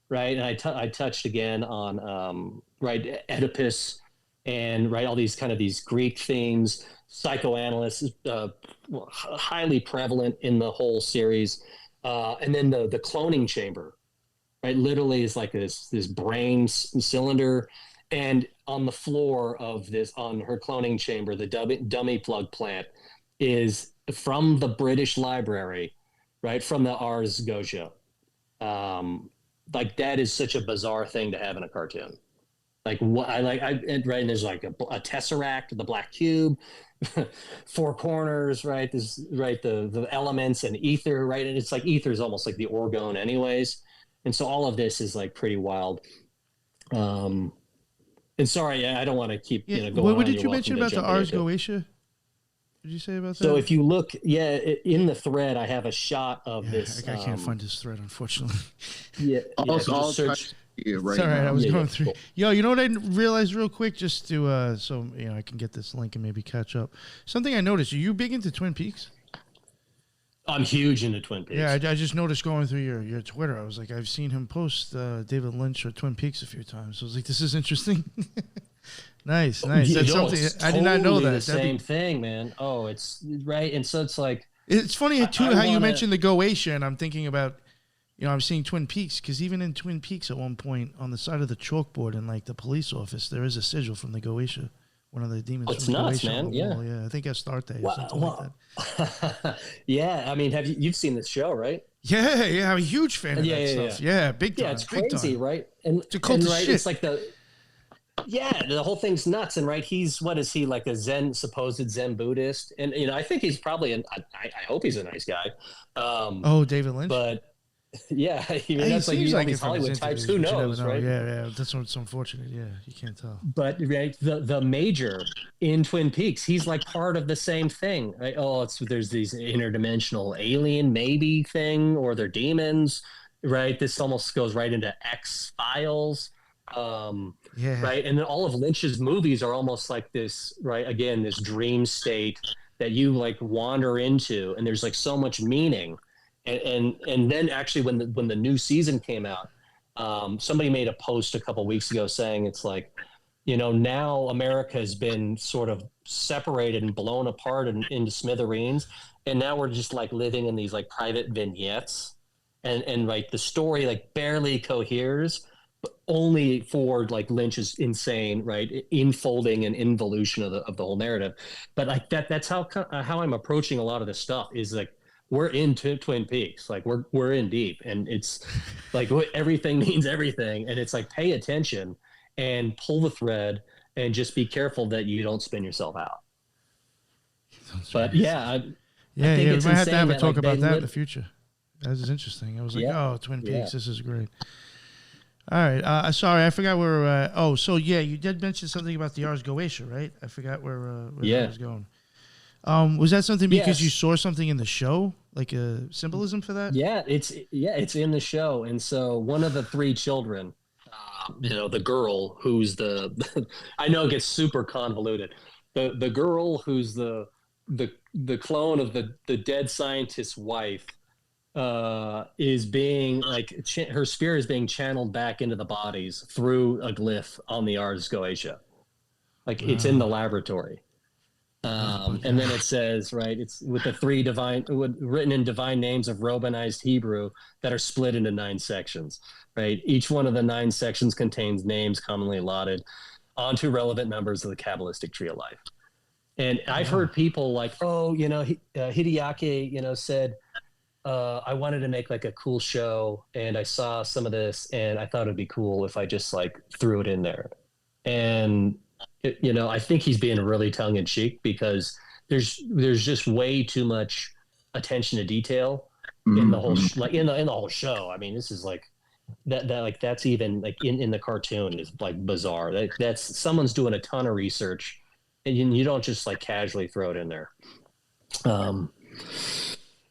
Speaker 5: right? And I touched again on Oedipus, and all these kind of these Greek themes. Psychoanalysts, highly prevalent in the whole series, and then the cloning chamber, right? Literally is like this brain cylinder, and on the floor of this, on her cloning chamber, the dummy plug plant is from the British Library, right? From the Ars Goetia. Like that is such a bizarre thing to have in a cartoon. Like what and there's like a tesseract, the black cube, four corners, right? This the elements and ether, right? And it's like ether is almost like the orgone, anyways. And so all of this is like pretty wild. And sorry, I don't want to keep going.
Speaker 3: What did you mention about the Ars Goetia? Did you say about that?
Speaker 5: So if you look, in the thread, I have a shot of this.
Speaker 3: I can't find this thread, unfortunately.
Speaker 4: I'll search.
Speaker 3: It's all right. I was going through. Cool. Yo, you know what I realized real quick, just to so I can get this link and maybe catch up. Something I noticed. Are you big into Twin Peaks?
Speaker 5: I'm huge into Twin Peaks.
Speaker 3: Yeah, I just noticed going through your Twitter. I was like, I've seen him post David Lynch or Twin Peaks a few times. So I was like, this is interesting. Nice. That's something I did not know that.
Speaker 5: The same thing, man. Oh, it's right, and so it's like
Speaker 3: it's funny too how you mentioned the Goetia, and I'm thinking about. I'm seeing Twin Peaks, because even in Twin Peaks at one point, on the side of the chalkboard in like the police office, there is a sigil from the Goetia, one of the demons.
Speaker 5: It's nuts,
Speaker 3: Goetia
Speaker 5: man. Yeah.
Speaker 3: Yeah, I think Astarte or something like
Speaker 5: that. Yeah, I mean, you've seen this show, right?
Speaker 3: Yeah, I'm a huge fan of that stuff. Yeah, big time.
Speaker 5: Yeah, it's crazy, right? And
Speaker 3: it's a cult of shit.
Speaker 5: It's like the whole thing's nuts, and he's what is he, like a supposed Zen Buddhist? And I think he's probably I hope he's a nice guy.
Speaker 3: David Lynch,
Speaker 5: but. Yeah, that's like these Hollywood types. Who knows, right?
Speaker 3: Yeah, that's what's unfortunate. Yeah, you can't tell.
Speaker 5: But the major in Twin Peaks, he's like part of the same thing. Right? There's these interdimensional alien maybe thing, or they're demons, right? This almost goes right into X-Files, right? And then all of Lynch's movies are almost like this, right? Again, this dream state that you like wander into, and there's like so much meaning. And then actually when the new season came out, somebody made a post a couple of weeks ago saying it's like, now America has been sort of separated and blown apart into smithereens, and now we're just like living in these like private vignettes, and like the story like barely coheres, but only for like Lynch's insane infolding and involution of the whole narrative. But like that's how I'm approaching a lot of this stuff, is like, we're into Twin Peaks, like we're in deep, and it's like everything means everything, and it's like pay attention and pull the thread, and just be careful that you don't spin yourself out.
Speaker 3: That's
Speaker 5: but
Speaker 3: right.
Speaker 5: I think
Speaker 3: we might have to have a talk about that in the future. That is interesting. I was like,
Speaker 5: Yeah.
Speaker 3: oh, Twin Peaks,
Speaker 5: Yeah.
Speaker 3: this is great. All right. Sorry, I forgot where we're at. Oh, so yeah, you did mention something about the Ars Goetia, right? I forgot where that was going. Was that something because you saw something in the show, like a symbolism for that?
Speaker 5: Yeah, it's in the show. And so one of the three children, the girl who's the I know it gets super convoluted. The girl who's the clone of the dead scientist's wife is being her spirit is being channeled back into the bodies through a glyph on the Ars Goetia. It's in the laboratory. And then it says, right, it's with the three written in divine names of Romanized Hebrew that are split into 9 sections, right? Each one of the 9 sections contains names commonly allotted onto relevant members of the Kabbalistic tree of life. And I've heard people like, Hideaki, said, I wanted to make like a cool show and I saw some of this and I thought it'd be cool if I just like threw it in there. And I think he's being really tongue in cheek because there's just way too much attention to detail in the whole in the whole show. I mean, this is like that's even like in the cartoon is like bizarre. That's someone's doing a ton of research, and you don't just like casually throw it in there. And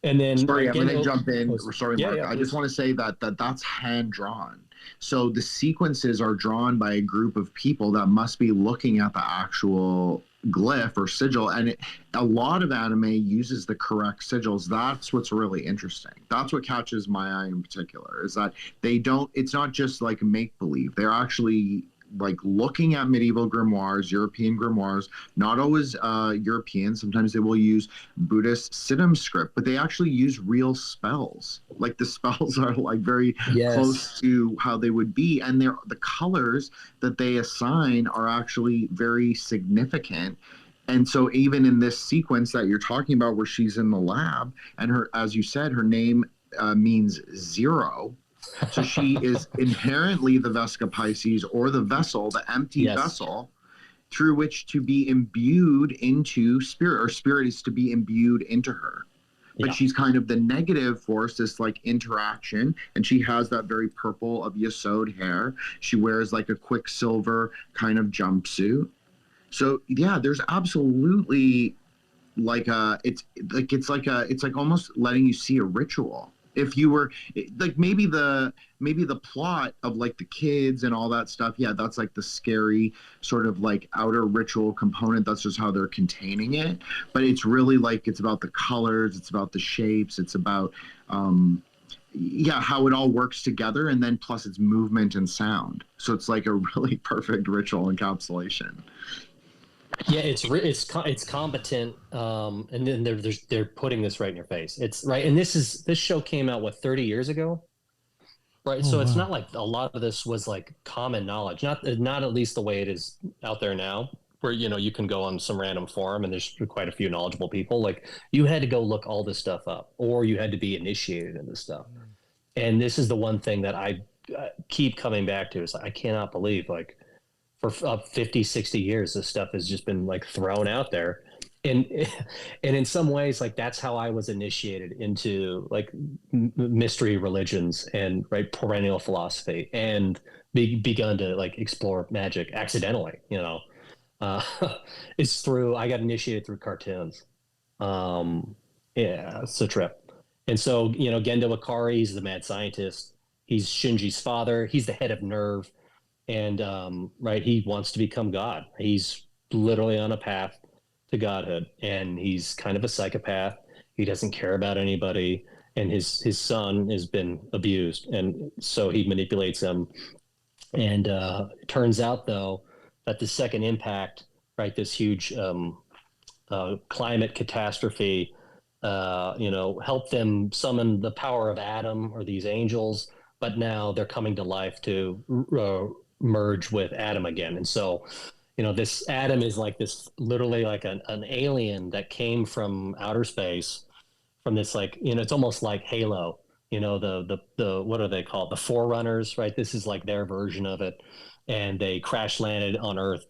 Speaker 5: then
Speaker 4: sorry, I'm going to jump in. Sorry,
Speaker 5: yeah,
Speaker 4: Mark.
Speaker 5: yeah,
Speaker 4: I just want to say that's hand drawn. So the sequences are drawn by a group of people that must be looking at the actual glyph or sigil, and a lot of anime uses the correct sigils. That's what's really interesting. That's what catches my eye in particular, is that it's not just like make believe. They're actually like looking at medieval grimoires, European grimoires, not always European. Sometimes they will use Buddhist Siddham script, but they actually use real spells. Like the spells are like very close to how they would be. And the colors that they assign are actually very significant. And so even in this sequence that you're talking about where she's in the lab and her, as you said, her name means 0. So she is inherently the Vesca Pisces, or the vessel, the empty vessel through which to be imbued into spirit, or spirit is to be imbued into her. But she's kind of the negative force, this like interaction, and she has that very purple of Yesod hair. She wears like a Quicksilver kind of jumpsuit. So yeah, there's absolutely like it's like almost letting you see a ritual. If you were like maybe the plot of like the kids and all that stuff, yeah, that's like the scary sort of like outer ritual component. That's just how they're containing it. But it's really like it's about the colors, it's about the shapes, it's about how it all works together, and then plus it's movement and sound. So it's like a really perfect ritual encapsulation.
Speaker 5: Yeah, it's competent, and then they're putting this right in your face. It's right, and this show came out 30 years ago, right? So it's not like a lot of this was like common knowledge, not at least the way it is out there now, where you can go on some random forum and there's quite a few knowledgeable people. Like you had to go look all this stuff up, or you had to be initiated in this stuff. And this is the one thing that I keep coming back to is I cannot believe like. For 50, 60 years, this stuff has just been like thrown out there. And in some ways, like that's how I was initiated into like mystery religions and perennial philosophy, and begun to like explore magic accidentally, it's through, I got initiated through cartoons. It's a trip. And so, Gendo Ikari, he's the mad scientist. He's Shinji's father. He's the head of Nerve. And he wants to become God. He's literally on a path to godhood, and he's kind of a psychopath. He doesn't care about anybody, and his son has been abused, and so he manipulates him. And it turns out, though, that the second impact, this huge climate catastrophe, helped them summon the power of Adam, or these angels, but now they're coming to life to merge with Adam again. And so this Adam is like this, literally like an alien that came from outer space, from this like it's almost like Halo, the what are they called, the Forerunners, right? This is like their version of it, and they crash landed on Earth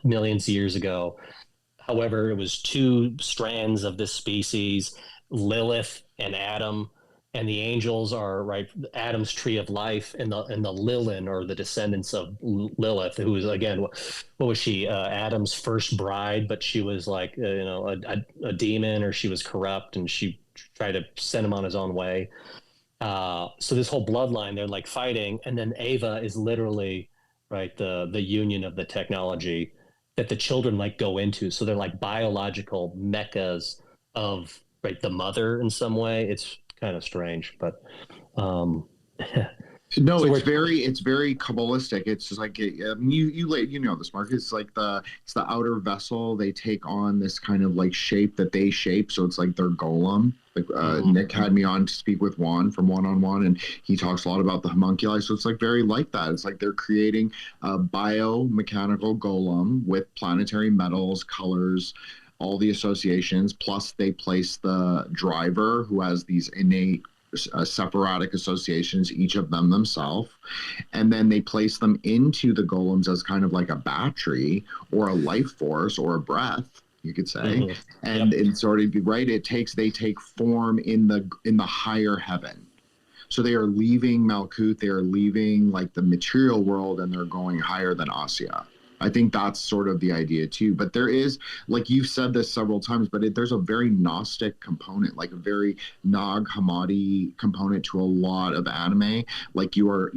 Speaker 5: millions of years ago. However, it was 2 strands of this species, Lilith and Adam, and the angels are right Adam's tree of life, and the Lilin, or the descendants of Lilith, who is again what was she, Adam's first bride, but she was like a demon, or she was corrupt, and she tried to send him on his own way. So this whole bloodline, they're like fighting, and then Ava is literally right the union of the technology that the children like go into. So they're like biological mechas of right the mother in some way. It's kind of strange, but
Speaker 4: no,
Speaker 5: so
Speaker 4: it's very Kabbalistic. It's just like you know this, Mark. It's like it's the outer vessel. They take on this kind of like shape that they shape. So it's like their golem. Like Nick had me on to speak with Juan from One on One, and he talks a lot about the homunculi. So it's like very like that. It's like they're creating a biomechanical golem with planetary metals, colors, all the associations. Plus, they place the driver, who has these innate Sephirotic associations, each of them themselves, and then they place them into the golems as kind of like a battery or a life force or a breath, you could say. And it's sort of right. They take form in the higher heaven. So they are leaving Malkuth, they are leaving like the material world, and they're going higher than Asya. I think that's sort of the idea too. But there is, like you've said this several times, but there's a very Gnostic component, like a very Nag Hammadi component to a lot of anime. Like you are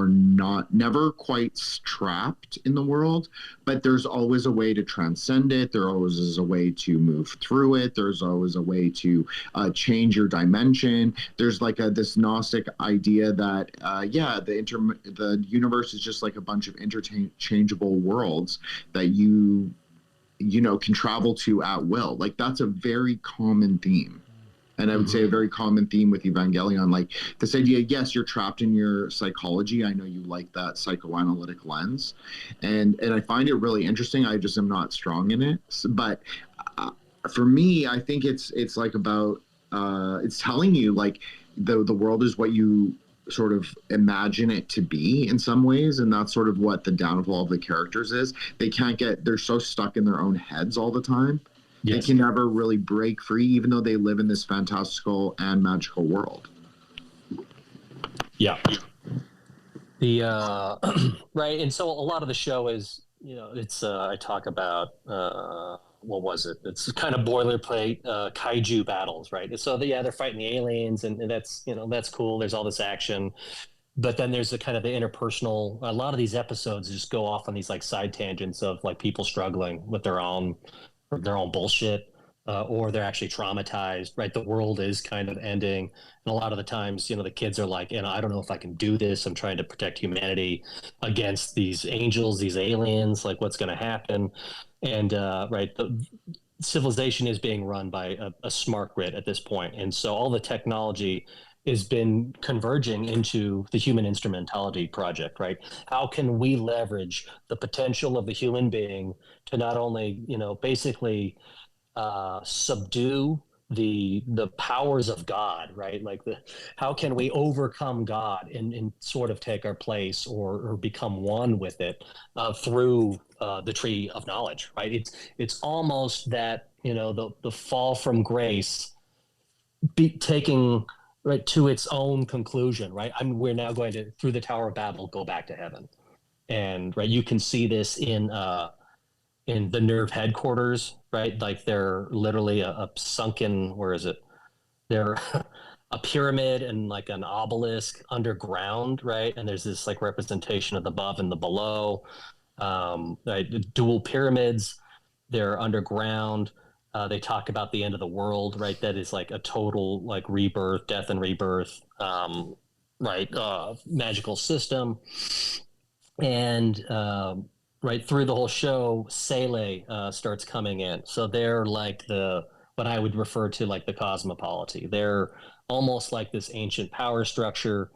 Speaker 4: not never quite trapped in the world, but there's always a way to transcend it. There always is a way to move through it. There's always a way to change your dimension. There's like this Gnostic idea that the universe is just like a bunch of interchangeable worlds that you can travel to at will. Like that's a very common theme. And I would say a very common theme with Evangelion, like this idea, yes, you're trapped in your psychology. I know you like that psychoanalytic lens. And I find it really interesting. I just am not strong in it. But for me, I think it's like about, it's telling you like the world is what you sort of imagine it to be in some ways, and that's sort of what the downfall of the characters is. They're so stuck in their own heads all the time. Yes. They can never really break free, even though they live in this fantastical and magical world.
Speaker 5: Yeah. The right, and so a lot of the show is, it's I talk about what was it? It's kind of boilerplate kaiju battles, right? So they're fighting the aliens, and that's that's cool. There's all this action, but then there's the kind of the interpersonal. A lot of these episodes just go off on these like side tangents of like people struggling with their own bullshit, or they're actually traumatized. Right, the world is kind of ending, and a lot of the times, the kids are like, I don't know if I can do this. I'm trying to protect humanity against these angels, these aliens. Like, what's going to happen? And right, the civilization is being run by a smart grid at this point, and so all the technology has been converging into the Human Instrumentality Project. Right? How can we leverage the potential of the human being to not only, basically subdue the powers of God, right? Like how can we overcome God and sort of take our place or become one with it through the tree of knowledge, right? It's almost that, the fall from grace taking right to its own conclusion, right? We're now going to, through the Tower of Babel, go back to heaven. And right, you can see this in the Nerve headquarters, right? Like they're literally a sunken, where is it? They're a pyramid and like an obelisk underground, right? And there's this like representation of the above and the below, right? Dual pyramids, they're underground. They talk about the end of the world, right? That is like a total like rebirth, death and rebirth, right? Magical system. And right through the whole show, Sele starts coming in. So they're like what I would refer to like the cosmopolity. They're almost like this ancient power structure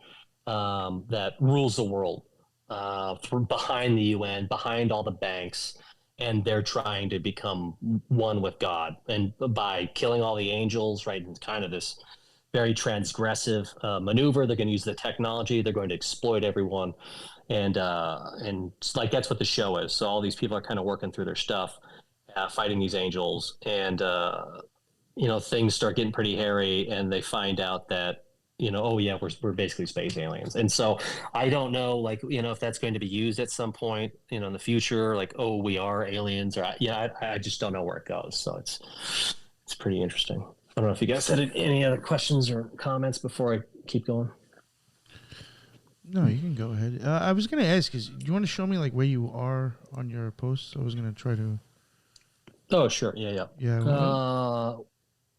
Speaker 5: that rules the world behind the UN, behind all the banks. And they're trying to become one with God. And by killing all the angels, right, and kind of this very transgressive maneuver, they're going to use the technology. They're going to exploit everyone. And like that's what the show is. So all these people are kind of working through their stuff, fighting these angels, and things start getting pretty hairy, and they find out that, oh yeah, we're basically space aliens. And so I don't know, like, if that's going to be used at some point, in the future, like, oh, we are aliens, or I just don't know where it goes. So it's pretty interesting. I don't know if you guys had any other questions or comments before I keep going.
Speaker 3: No, you can go ahead. I was going to ask, do you want to show me like where you are on your posts? I was going to try to.
Speaker 5: Oh, sure. Yeah.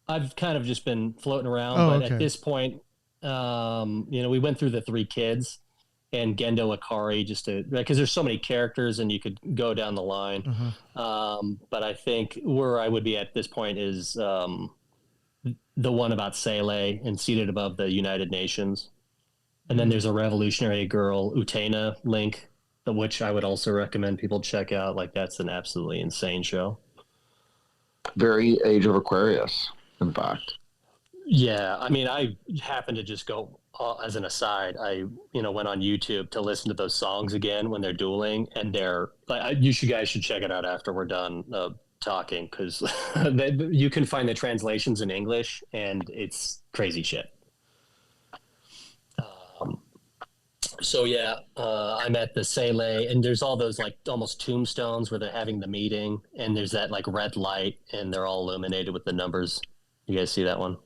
Speaker 5: I've kind of just been floating around, but at this point, we went through the 3 kids and Gendo Ikari because there's so many characters and you could go down the line. But I think where I would be at this point is the one about Sele and seated above the United Nations. And then there's a revolutionary girl, Utena link, which I would also recommend people check out. Like, that's an absolutely insane show.
Speaker 4: Very Age of Aquarius, in fact.
Speaker 5: Yeah, I mean, I happened to just go as an aside. I went on YouTube to listen to those songs again when they're dueling, and they're like, you guys should check it out after we're done talking, because you can find the translations in English, and it's crazy shit. So yeah, I'm at the Sele, and there's all those like almost tombstones where they're having the meeting, and there's that like red light, and they're all illuminated with the numbers. You guys see that one?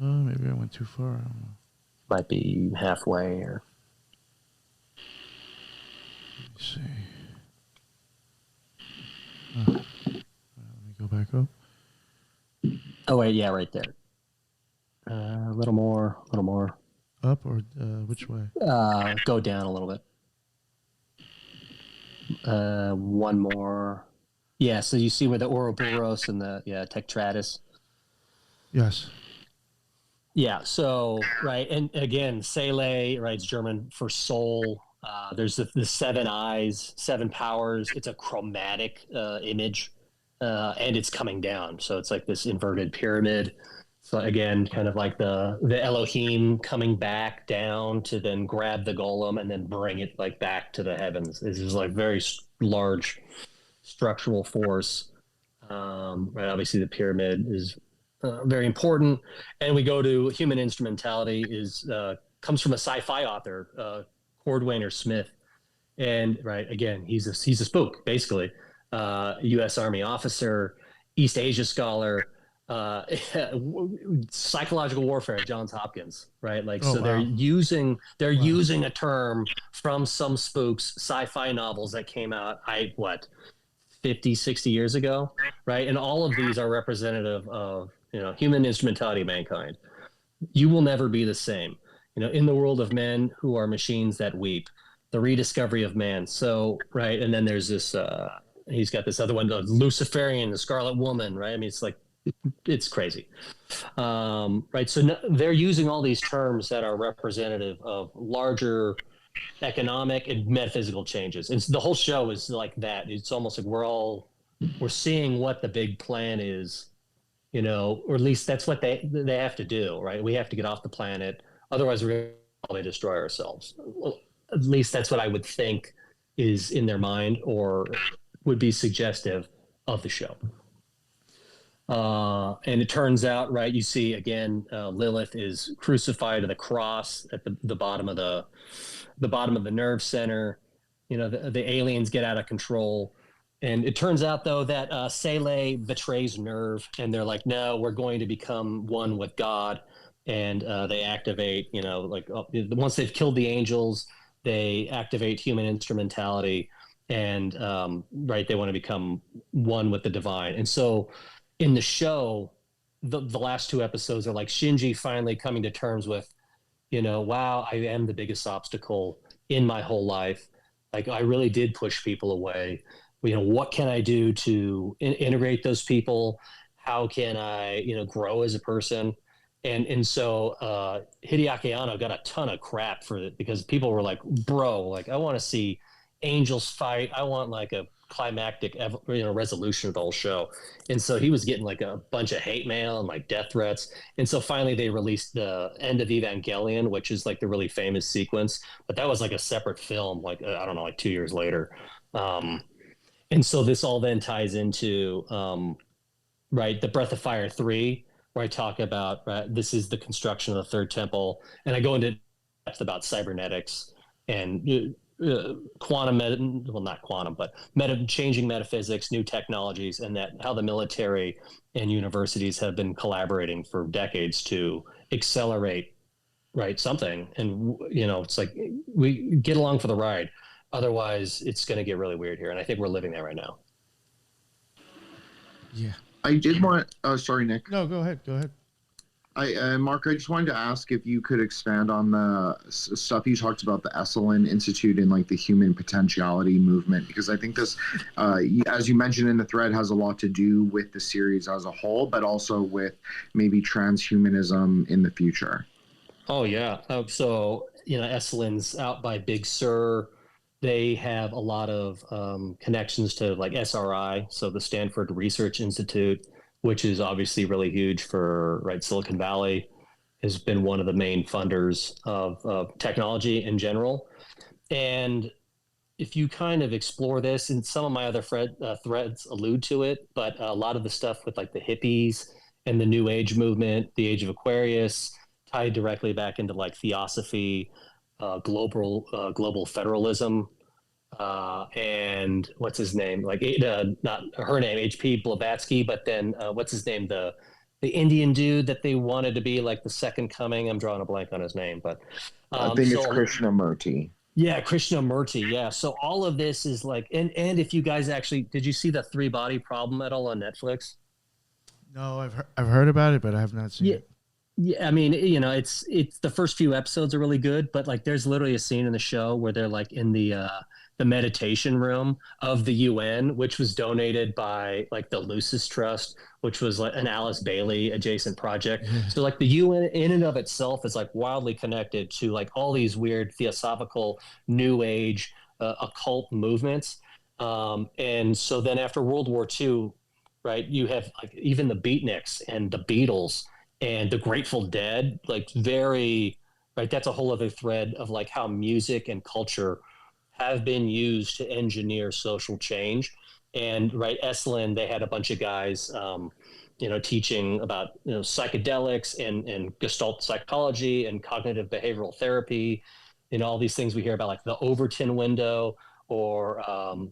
Speaker 3: Oh, maybe I went too far. I don't know.
Speaker 5: Might be halfway, or.
Speaker 3: Let me see. Let me go back up.
Speaker 5: Oh wait, yeah, right there. A little more.
Speaker 3: Up or which way?
Speaker 5: Go down a little bit. One more. Yeah, so you see where the Ouroboros and the Tectratus.
Speaker 3: Yes.
Speaker 5: Yeah, so, right, and again, Sele, right, it's German for soul. There's the 7 eyes, 7 powers. It's a chromatic image, and it's coming down. So it's like this inverted pyramid. So again, kind of like the Elohim coming back down to then grab the golem and then bring it like back to the heavens. This is like very large structural force. Right, obviously the pyramid is very important. And we go to human instrumentality comes from a sci-fi author, Cordwainer Smith. And right, again, he's a spook, basically. U.S. Army officer, East Asia scholar, psychological warfare at Johns Hopkins, right? Like, they're using a term from some spooks sci-fi novels that came out 50, 60 years ago, right? And all of these are representative of human instrumentality of mankind. You will never be the same, in the world of men who are machines that weep, the rediscovery of man. So right, and then there's this he's got this other one, the Luciferian, the Scarlet Woman, right? I mean, it's crazy. Right. So they're using all these terms that are representative of larger economic and metaphysical changes. And the whole show is like that. It's almost like we're seeing what the big plan is, or at least that's what they have to do. Right. We have to get off the planet. Otherwise we're going to probably destroy ourselves. Well, at least that's what I would think is in their mind, or would be suggestive of the show. And it turns out, right, you see again, Lilith is crucified to the cross at the bottom of the bottom of the nerve center. The aliens get out of control, and it turns out though that Sele betrays Nerve, and they're like, no, we're going to become one with God, and they activate, once they've killed the angels, they activate human instrumentality, and right, they want to become one with the divine. And so in the show, the last 2 episodes are like Shinji finally coming to terms with, wow, I am the biggest obstacle in my whole life. Like, I really did push people away. What can I do to integrate those people? How can I, grow as a person? And so Hideaki Anno got a ton of crap for it, because people were like, bro, like, I want to see angels fight. I want like a climactic resolution of the whole show. And so he was getting like a bunch of hate mail and like death threats. And so finally they released the end of Evangelion, which is like the really famous sequence, but that was like a separate film, like I don't know, like 2 years later. And so this all then ties into right, the Breath of Fire 3, where I talk about this is the construction of the third temple, and I go into depth about cybernetics and quantum, well, not quantum, but changing metaphysics, new technologies, and that how the military and universities have been collaborating for decades to accelerate something. And it's like we get along for the ride, otherwise it's going to get really weird here, and I think we're living that right now.
Speaker 3: Yeah.
Speaker 4: I did want. Oh, sorry, Nick.
Speaker 3: No, go ahead. Go ahead.
Speaker 4: Mark, I just wanted to ask if you could expand on the stuff you talked about, the Esalen Institute and like the human potentiality movement, because I think this, as you mentioned in the thread, has a lot to do with the series as a whole, but also with maybe transhumanism in the future.
Speaker 5: Oh yeah. So Esalen's out by Big Sur. They have a lot of connections to like SRI, so the Stanford Research Institute, which is obviously really huge for Silicon Valley, has been one of the main funders of technology in general. And if you kind of explore this, and some of my other threads allude to it, but a lot of the stuff with like the hippies and the New Age movement, the Age of Aquarius, tied directly back into like theosophy, global federalism, and what's his name? Like not her name, H.P. Blavatsky, but then what's his name? The Indian dude that they wanted to be like the second coming. I'm drawing a blank on his name, but
Speaker 4: I think it's Krishnamurti.
Speaker 5: Yeah, Krishnamurti. Yeah. So all of this is like, and if you guys actually, did you see the 3-Body Problem at all on Netflix?
Speaker 3: No, I've heard about it, but I have not seen it.
Speaker 5: Yeah, I mean, it's the first few episodes are really good, but like there's literally a scene in the show where they're like in the meditation room of the UN, which was donated by like the Lucis Trust, which was like an Alice Bailey adjacent project. So like the UN in and of itself is like wildly connected to like all these weird theosophical New Age occult movements. And so then after World War II, right, you have like even the Beatniks and the Beatles and the Grateful Dead, like very, right, that's a whole other thread of like how music and culture have been used to engineer social change. And Esalen, they had a bunch of guys, teaching about psychedelics and Gestalt psychology and cognitive behavioral therapy, all these things we hear about, like the Overton window, or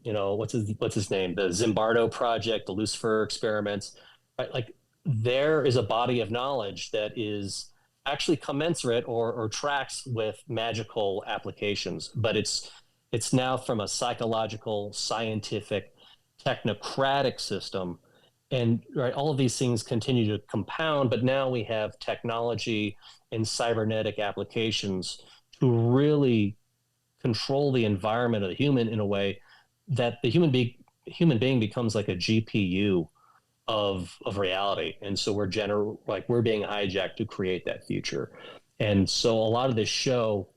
Speaker 5: what's his name, the Zimbardo project, the Lucifer experiments, right? Like there is a body of knowledge that is actually commensurate or tracks with magical applications, but it's now from a psychological, scientific, technocratic system. And all of these things continue to compound, but now we have technology and cybernetic applications to really control the environment of the human in a way that the human being becomes like a GPU of reality. And so we're being hijacked to create that future. And so a lot of this show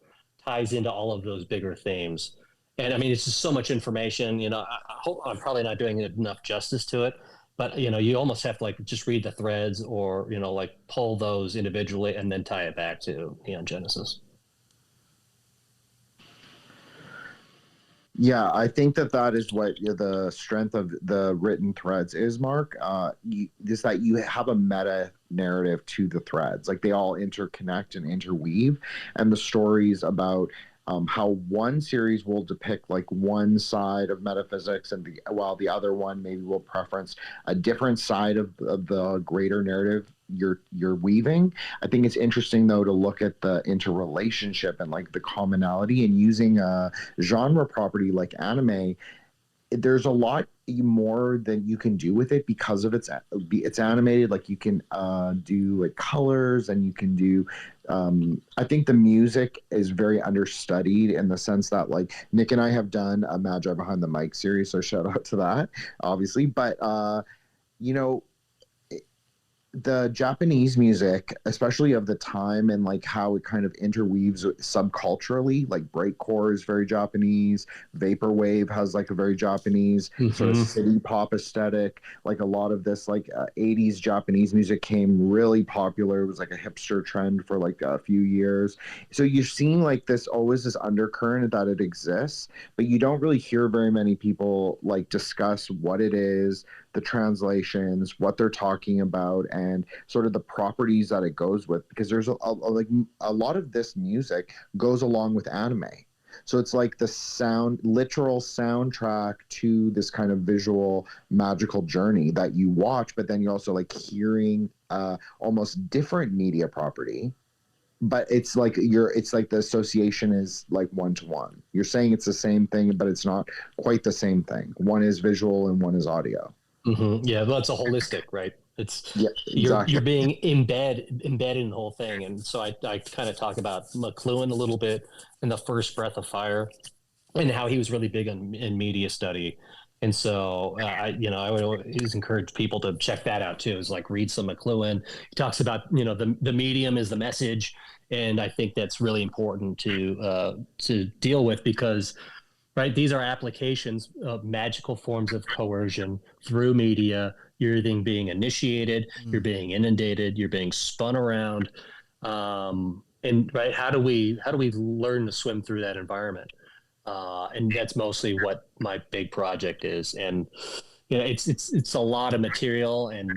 Speaker 5: ties into all of those bigger themes. And I mean, it's just so much information, I hope I'm probably not doing enough justice to it, but you almost have to like just read the threads or, like pull those individually and then tie it back to Neon Genesis.
Speaker 4: Yeah, I think that is what the strength of the written threads is, Mark. Is that you have a meta narrative to the threads, like they all interconnect and interweave, and the stories about how one series will depict like one side of metaphysics, and while the other one maybe will preference a different side of the greater narrative you're weaving. I think it's interesting though to look at the interrelationship and like the commonality, and using a genre property like anime. There's a lot more than you can do with it because of it's animated. Like you can do like colors, and you can do I think the music is very understudied in the sense that like Nick and I have done a Magi Behind the Mic series, so shout out to that, obviously. But the Japanese music, especially of the time, and like how it kind of interweaves subculturally, like breakcore is very Japanese, vaporwave has like a very Japanese sort of city pop aesthetic. Like a lot of this like 80s Japanese music came really popular. It was like a hipster trend for like a few years. So you're seeing like this always this undercurrent that it exists, but you don't really hear very many people like discuss what it is, the translations, what they're talking about, and sort of the properties that it goes with. Because there's like a lot of this music goes along with anime, so it's like the literal soundtrack to this kind of visual magical journey that you watch. But then you're also like hearing almost different media property. But it's like the association is like one-to-one. You're saying it's the same thing, but it's not quite the same thing. One is visual and one is audio.
Speaker 5: Yeah, well, it's a holistic, right? It's
Speaker 4: exactly.
Speaker 5: you're being embedded in the whole thing. And so I kind of talk about McLuhan a little bit in The First Breath of Fire, and how he was really big in media study. And so I would always encourage people to check that out too. Is like read some McLuhan. He talks about the medium is the message, and I think that's really important to deal with, because right, these are applications of magical forms of coercion through media. You're either being initiated, you're being inundated, you're being spun around, and right, how do we learn to swim through that environment? And that's mostly what my big project is. And it's a lot of material, and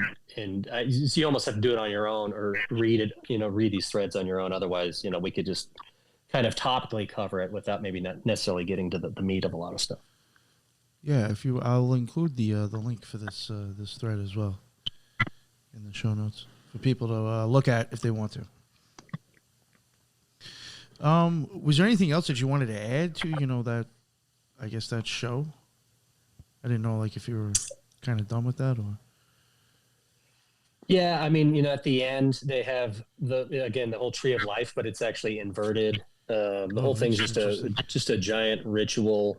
Speaker 5: you almost have to do it on your own, or read these threads on your own. Otherwise, we could just kind of topically cover it without maybe not necessarily getting to the meat of a lot of stuff.
Speaker 3: Yeah, I'll include the link for this thread as well in the show notes for people to look at if they want to. Was there anything else that you wanted to add to that show? I didn't know if you were kind of done with that or.
Speaker 5: Yeah, I mean, at the end they have the whole tree of life, but it's actually inverted. The whole thing's just a giant ritual.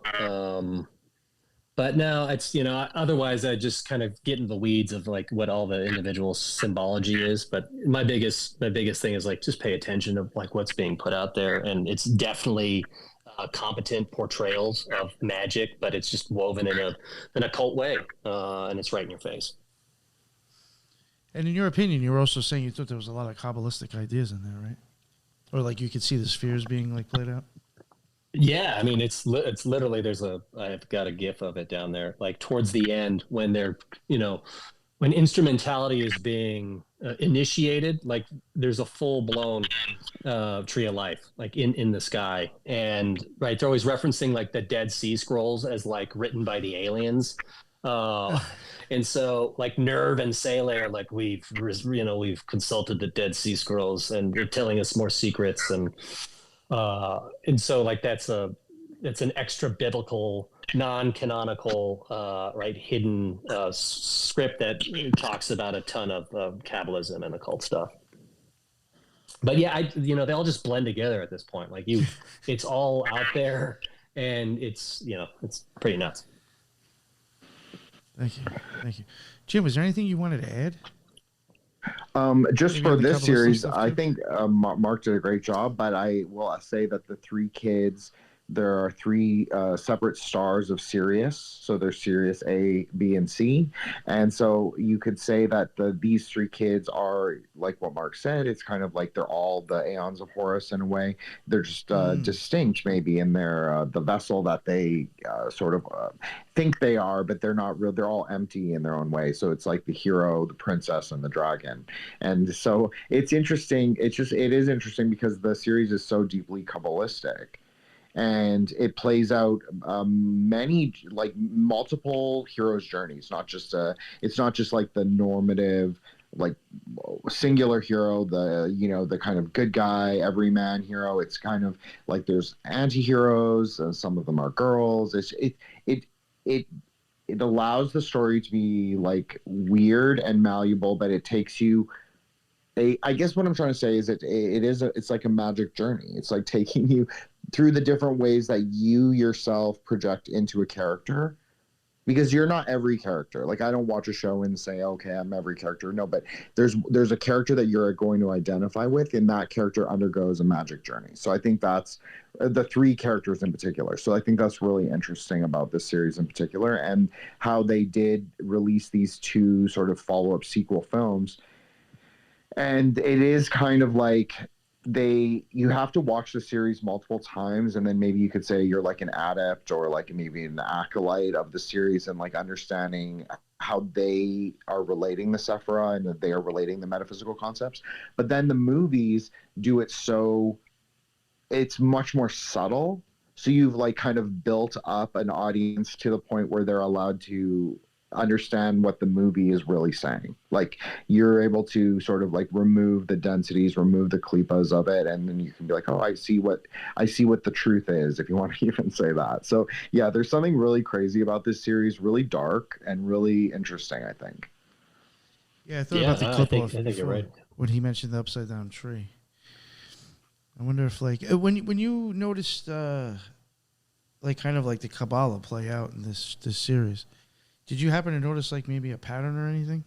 Speaker 5: But no, it's otherwise I just kind of get into the weeds of like what all the individual symbology is. But my biggest thing is like just pay attention to like what's being put out there, and it's definitely competent portrayals of magic, but it's just woven in an occult way, and it's right in your face.
Speaker 3: And in your opinion, you were also saying you thought there was a lot of Kabbalistic ideas in there, right? Or like you could see the spheres being like played out?
Speaker 5: Yeah, I mean, it's literally, I've got a GIF of it down there, like towards the end when they're, when instrumentality is being initiated, like there's a full blown tree of life, like in the sky. And right, they're always referencing like the Dead Sea Scrolls as like written by the aliens. And so like Nerve and Sele are like, we've consulted the Dead Sea Scrolls and they're telling us more secrets. And so like that's an extra biblical, non-canonical, right, hidden script that talks about a ton of Kabbalism and occult stuff. But yeah, they all just blend together at this point. Like it's all out there, and it's pretty nuts.
Speaker 3: Thank you. Jim, was there anything you wanted to add?
Speaker 4: Just
Speaker 3: Maybe
Speaker 4: for
Speaker 3: on the
Speaker 4: this
Speaker 3: Kabbalah
Speaker 4: series,
Speaker 3: stuff,
Speaker 4: I
Speaker 3: too?
Speaker 4: think Mark did a great job, but I will say that the three kids, there are three separate stars of Sirius. So there's Sirius A, B, and C. And so you could say that these three kids are like what Mark said. It's kind of like they're all the Aeons of Horus in a way. They're just distinct maybe in their the vessel that they sort of think they are, but they're not real. They're all empty in their own way. So it's like the hero, the princess, and the dragon. And so it's interesting. It is interesting because the series is so deeply Kabbalistic. And it plays out many, like multiple heroes' journeys. It's not just like the normative, like singular hero, the kind of good guy, everyman hero. It's kind of like there's anti-heroes, and some of them are girls. It allows the story to be like weird and malleable, but it takes you. I guess what I'm trying to say is it's like a magic journey. It's like taking you through the different ways that you yourself project into a character, because you're not every character. Like, I don't watch a show and say, okay, I'm every character. No, but there's a character that you're going to identify with, and that character undergoes a magic journey. So I think that's the 3 characters in particular. So I think that's really interesting about this series in particular, and how they did release these 2 sort of follow-up sequel films. And it is kind of like you have to watch the series multiple times, and then maybe you could say you're like an adept or like maybe an acolyte of the series, and like understanding how they are relating the Sephira and that they are relating the metaphysical concepts. But then the movies do it so it's much more subtle. So you've like kind of built up an audience to the point where they're allowed to understand what the movie is really saying. Like, you're able to sort of like remove the densities, remove the klipas of it, and then you can be like, oh, I see what the truth is, if you want to even say that. So yeah, there's something really crazy about this series, really dark and really interesting, I think.
Speaker 3: Yeah, I thought about the klipa.
Speaker 5: I think you're right.
Speaker 3: When he mentioned the upside down tree, I wonder if like when you noticed like kind of like the Kabbalah play out in this series, did you happen to notice like maybe a pattern or anything,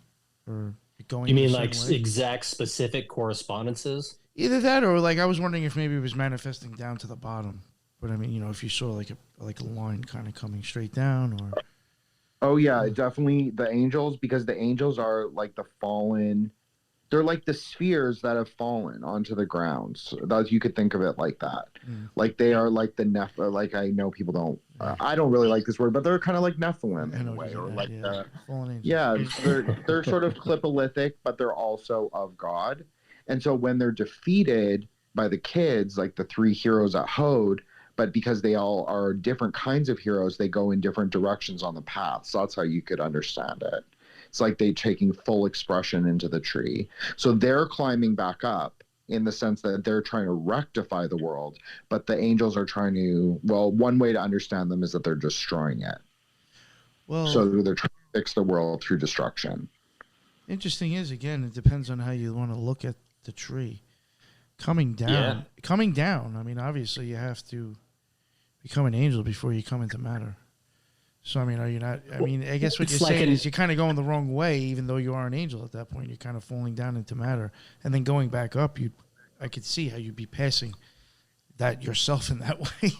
Speaker 3: or going?
Speaker 5: You mean like exact specific correspondences?
Speaker 3: Either that, or like I was wondering if maybe it was manifesting down to the bottom. But I mean, if you saw like a line kind of coming straight down, or.
Speaker 4: Oh yeah, definitely the angels, because the angels are like the fallen. They're like the spheres that have fallen onto the ground. So that, you could think of it like that. Like they are like the Nephilim. Like, I know people don't. I don't really like this word, but they're kind of like Nephilim in a way, or like
Speaker 3: fallen angels.
Speaker 4: Yeah, they're sort of clipolithic, but they're also of God. And so when they're defeated by the kids, like the 3 heroes at Hode, but because they all are different kinds of heroes, they go in different directions on the path. So that's how you could understand it. It's like they taking full expression into the tree. So they're climbing back up in the sense that they're trying to rectify the world, but the angels are trying to, well, one way to understand them is that they're destroying it. Well, so they're trying to fix the world through destruction.
Speaker 3: Interesting is, again, it depends on how you want to look at the tree. Coming down. I mean, obviously you have to become an angel before you come into matter. So, I mean, are you not? I mean, I guess what you're saying is you're kind of going the wrong way, even though you are an angel at that point. You're kind of falling down into matter. And then going back up, I could see how you'd be passing that yourself in that way. It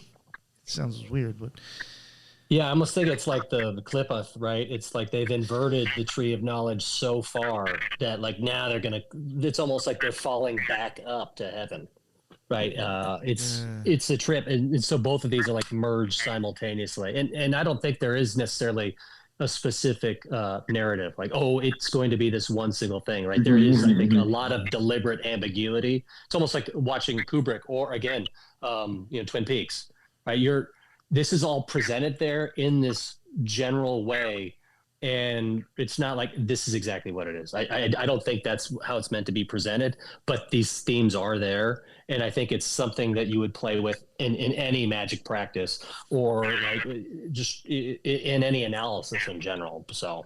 Speaker 3: sounds weird, but.
Speaker 5: Yeah, I almost think it's like the Klippah, right? It's like they've inverted the tree of knowledge so far that, like, now it's almost like they're falling back up to heaven. Right. It's a trip. And so both of these are like merged simultaneously. And I don't think there is necessarily a specific narrative like, oh, it's going to be this one single thing. Right. There is, I think, a lot of deliberate ambiguity. It's almost like watching Kubrick or, again, Twin Peaks. Right. This is all presented there in this general way. And it's not like this is exactly what it is. I don't think that's how it's meant to be presented, but these themes are there. And I think it's something that you would play with in any magic practice, or like just in any analysis in general. So.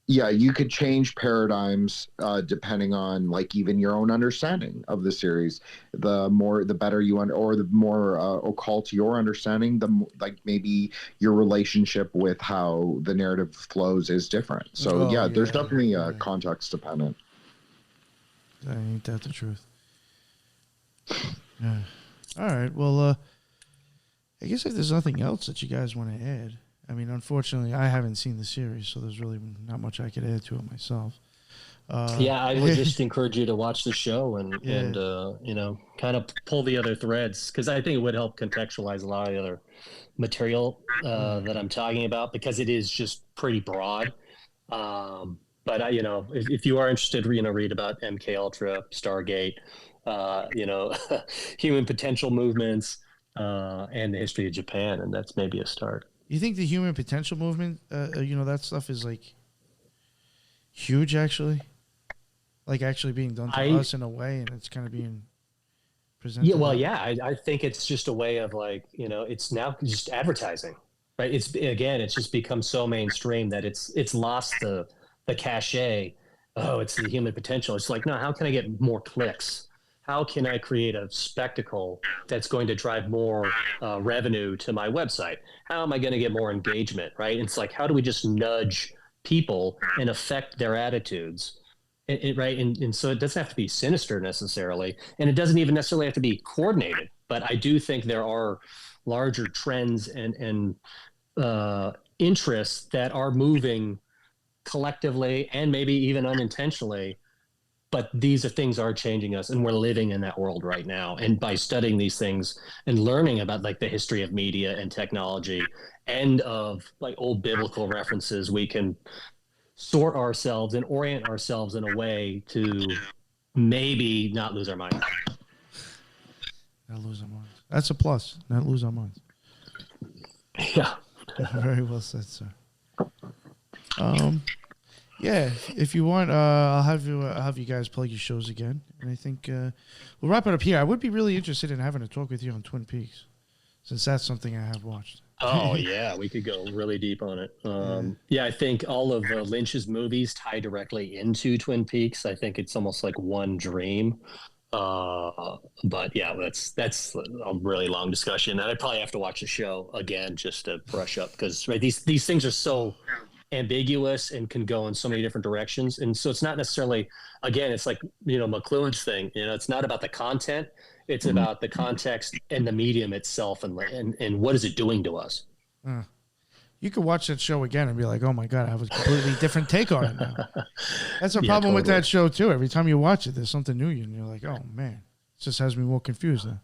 Speaker 4: Yeah, you could change paradigms depending on like even your own understanding of the series. The better you or the more occult your understanding, like maybe your relationship with how the narrative flows is different. So there's definitely context dependent.
Speaker 3: Ain't that the truth? Yeah. All right. Well, I guess if there's nothing else that you guys want to add. I mean, unfortunately, I haven't seen the series, so there's really not much I could add to it myself.
Speaker 5: I would just encourage you to watch the show and kind of pull the other threads, because I think it would help contextualize a lot of the other material that I'm talking about, because it is just pretty broad. But if you are interested, read about MK Ultra, Stargate, human potential movements, and the history of Japan, and that's maybe a start.
Speaker 3: You think the human potential movement, that stuff is like huge, actually? Like actually being done to us in a way, and it's kind of being presented?
Speaker 5: Yeah, well, I think it's just a way of like, it's now just advertising, right? It's just become so mainstream that it's lost the cachet. Oh, it's the human potential. It's like, no, how can I get more clicks? how can I create a spectacle that's going to drive more revenue to my website? How am I going to get more engagement, right? It's like, how do we just nudge people and affect their attitudes? Right. And so it doesn't have to be sinister necessarily, and it doesn't even necessarily have to be coordinated. But I do think there are larger trends and interests that are moving collectively and maybe even unintentionally. But things are changing us, and we're living in that world right now. And by studying these things and learning about like the history of media and technology and of like old biblical references, we can sort ourselves and orient ourselves in a way to maybe not lose our minds.
Speaker 3: Not lose our minds. That's a plus. Not lose our minds.
Speaker 5: Yeah.
Speaker 3: Very well said, sir. Yeah, if you want, I'll have you guys plug your shows again, and I think we'll wrap it up here. I would be really interested in having a talk with you on Twin Peaks, since that's something I have watched.
Speaker 5: Oh yeah, we could go really deep on it. Yeah, I think all of Lynch's movies tie directly into Twin Peaks. I think it's almost like one dream. But yeah, that's a really long discussion, and I'd probably have to watch the show again just to brush up, because right, these things are so ambiguous and can go in so many different directions. And so it's not necessarily, again, it's like, McLuhan's thing, it's not about the content, it's about the context and the medium itself, and what is it doing to us.
Speaker 3: You could watch that show again and be like, oh my God, I have a completely different take on it now. That's a problem with that show too. Every time you watch it, there's something new, and you're like, oh man, it just has me more confused now.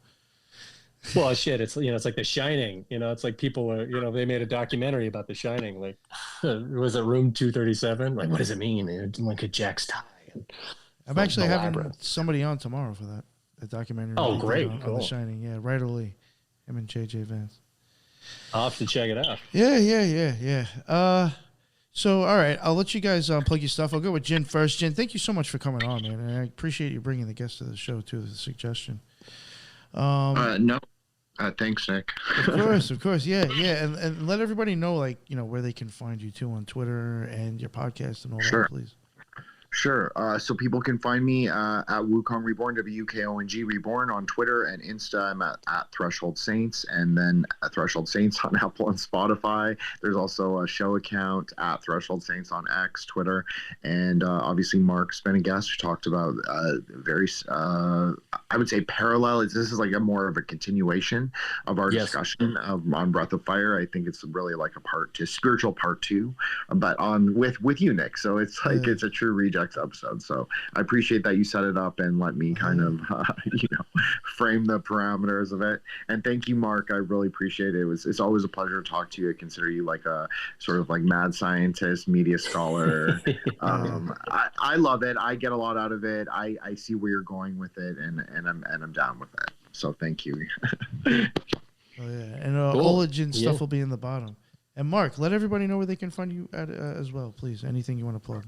Speaker 5: Well, shit, it's it's like The Shining. It's like people are, they made a documentary about The Shining. Like, was it Room 237? Like, what does it mean? Like a Jack's tie.
Speaker 3: I'm actually having somebody on tomorrow for that documentary.
Speaker 5: Oh, great!
Speaker 3: On The Shining, yeah, Ryder Lee, him and JJ Vance.
Speaker 5: I'll have to check it out.
Speaker 3: Yeah. So, all right, I'll let you guys plug your stuff. I'll go with Jin first. Jin, thank you so much for coming on, man, and I appreciate you bringing the guest to the show too. The suggestion.
Speaker 4: No. Thanks, Nick.
Speaker 3: Of course. Yeah. And let everybody know, where they can find you too on Twitter and your podcast and all that, please.
Speaker 4: Sure. So people can find me at Wukong Reborn, WUKONG Reborn on Twitter and Insta. I'm at Threshold Saints, and then at Threshold Saints on Apple and Spotify. There's also a show account at Threshold Saints on X, Twitter, and obviously Mark's been a guest who talked about very, I would say parallel. This is like a more of a continuation of our discussion on Breath of Fire. I think it's really like a spiritual part 2, but on with you, Nick. So it's like it's a true reject episode. So I appreciate that you set it up and let me kind of frame the parameters of it. And thank you, Mark. I really appreciate it. It's always a pleasure to talk to you. I consider you like a sort of like mad scientist, media scholar. I love it. I get a lot out of it. I see where you're going with it, and I'm down with it. So thank you.
Speaker 3: Oh yeah, and all the Jin stuff will be in the bottom. And Mark, let everybody know where they can find you at as well, please. Anything you want to plug.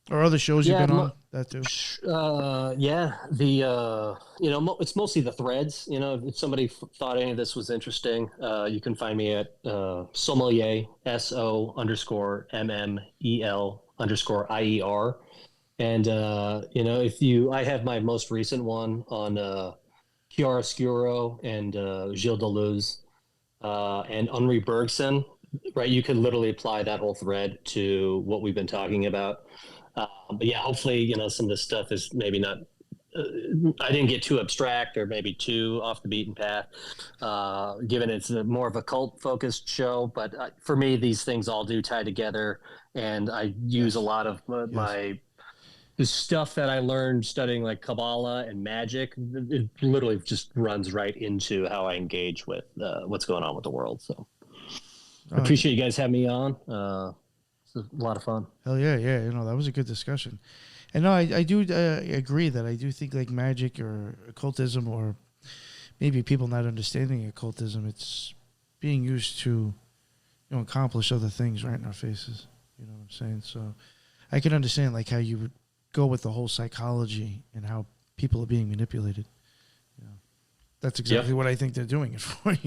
Speaker 3: Or other shows you've been on, that too.
Speaker 5: It's mostly the threads. If somebody thought any of this was interesting, you can find me at sommelier, SO_MMEL_IER. And, I have my most recent one on chiaroscuro and Gilles Deleuze and Henri Bergson. Right, you can literally apply that whole thread to what we've been talking about. But yeah, hopefully, some of this stuff is maybe not, I didn't get too abstract or maybe too off the beaten path, given it's more of a cult focused show. But for me, these things all do tie together. And I use a lot of the stuff that I learned studying like Kabbalah and magic. It literally just runs right into how I engage with what's going on with the world. So I appreciate you guys having me on. It's a lot of fun.
Speaker 3: Hell yeah. That was a good discussion. And no, I do agree that I do think like magic or occultism, or maybe people not understanding occultism, it's being used to, accomplish other things right in our faces. You know what I'm saying? So I can understand like how you would go with the whole psychology and how people are being manipulated. That's exactly what I think they're doing it for,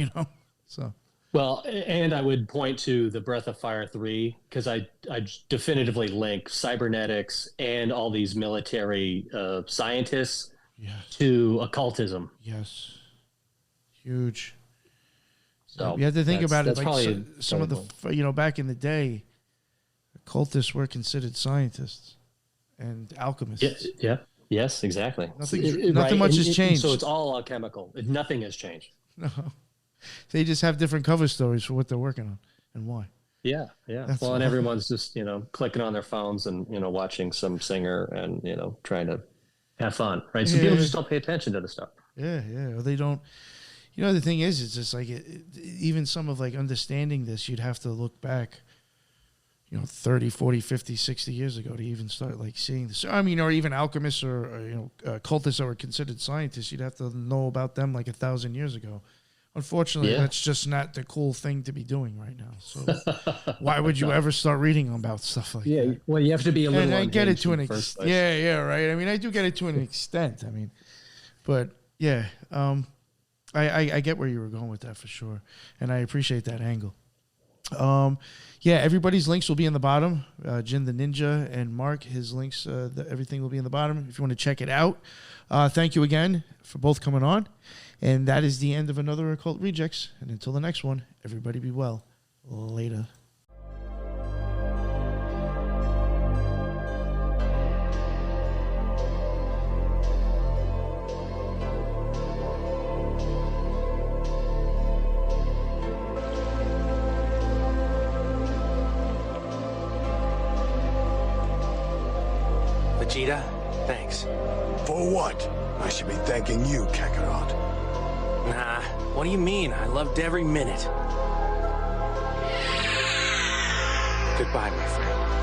Speaker 3: So.
Speaker 5: Well, and I would point to the Breath of Fire 3, because I definitively link cybernetics and all these military scientists to occultism.
Speaker 3: Yes. Huge.
Speaker 5: So
Speaker 3: you have to think about it.
Speaker 5: That's
Speaker 3: Like some of the, back in the day, occultists were considered scientists and alchemists.
Speaker 5: Yeah. Yes, exactly.
Speaker 3: Nothing much has changed.
Speaker 5: So it's all alchemical. Nothing has changed.
Speaker 3: No. They just have different cover stories for what they're working on and why.
Speaker 5: Yeah. Well, and everyone's just, clicking on their phones and, watching some singer and, trying to have fun, right? So people just don't pay attention to the stuff.
Speaker 3: Yeah. Or they don't. The thing is, it's just like even some of like understanding this, you'd have to look back, 30, 40, 50, 60 years ago to even start like seeing this. I mean, or even alchemists or cultists that were considered scientists, you'd have to know about them like 1,000 years ago. Unfortunately, that's just not the cool thing to be doing right now. So why would you ever start reading about stuff like that?
Speaker 5: Yeah, well, you have to be a little.
Speaker 3: And I get it to an extent. Yeah, right. I mean, I do get it to an extent. I mean, but yeah, I get where you were going with that for sure, and I appreciate that angle. Everybody's links will be in the bottom. Jin the Ninja and Mark, his links, everything will be in the bottom if you want to check it out. Thank you again for both coming on. And that is the end of another Occult Rejects. And until the next one, everybody be well. Later.
Speaker 6: Vegeta, thanks.
Speaker 7: For what? I should be thanking you, Kakarot.
Speaker 6: Nah, what do you mean? I loved every minute. Goodbye, my friend.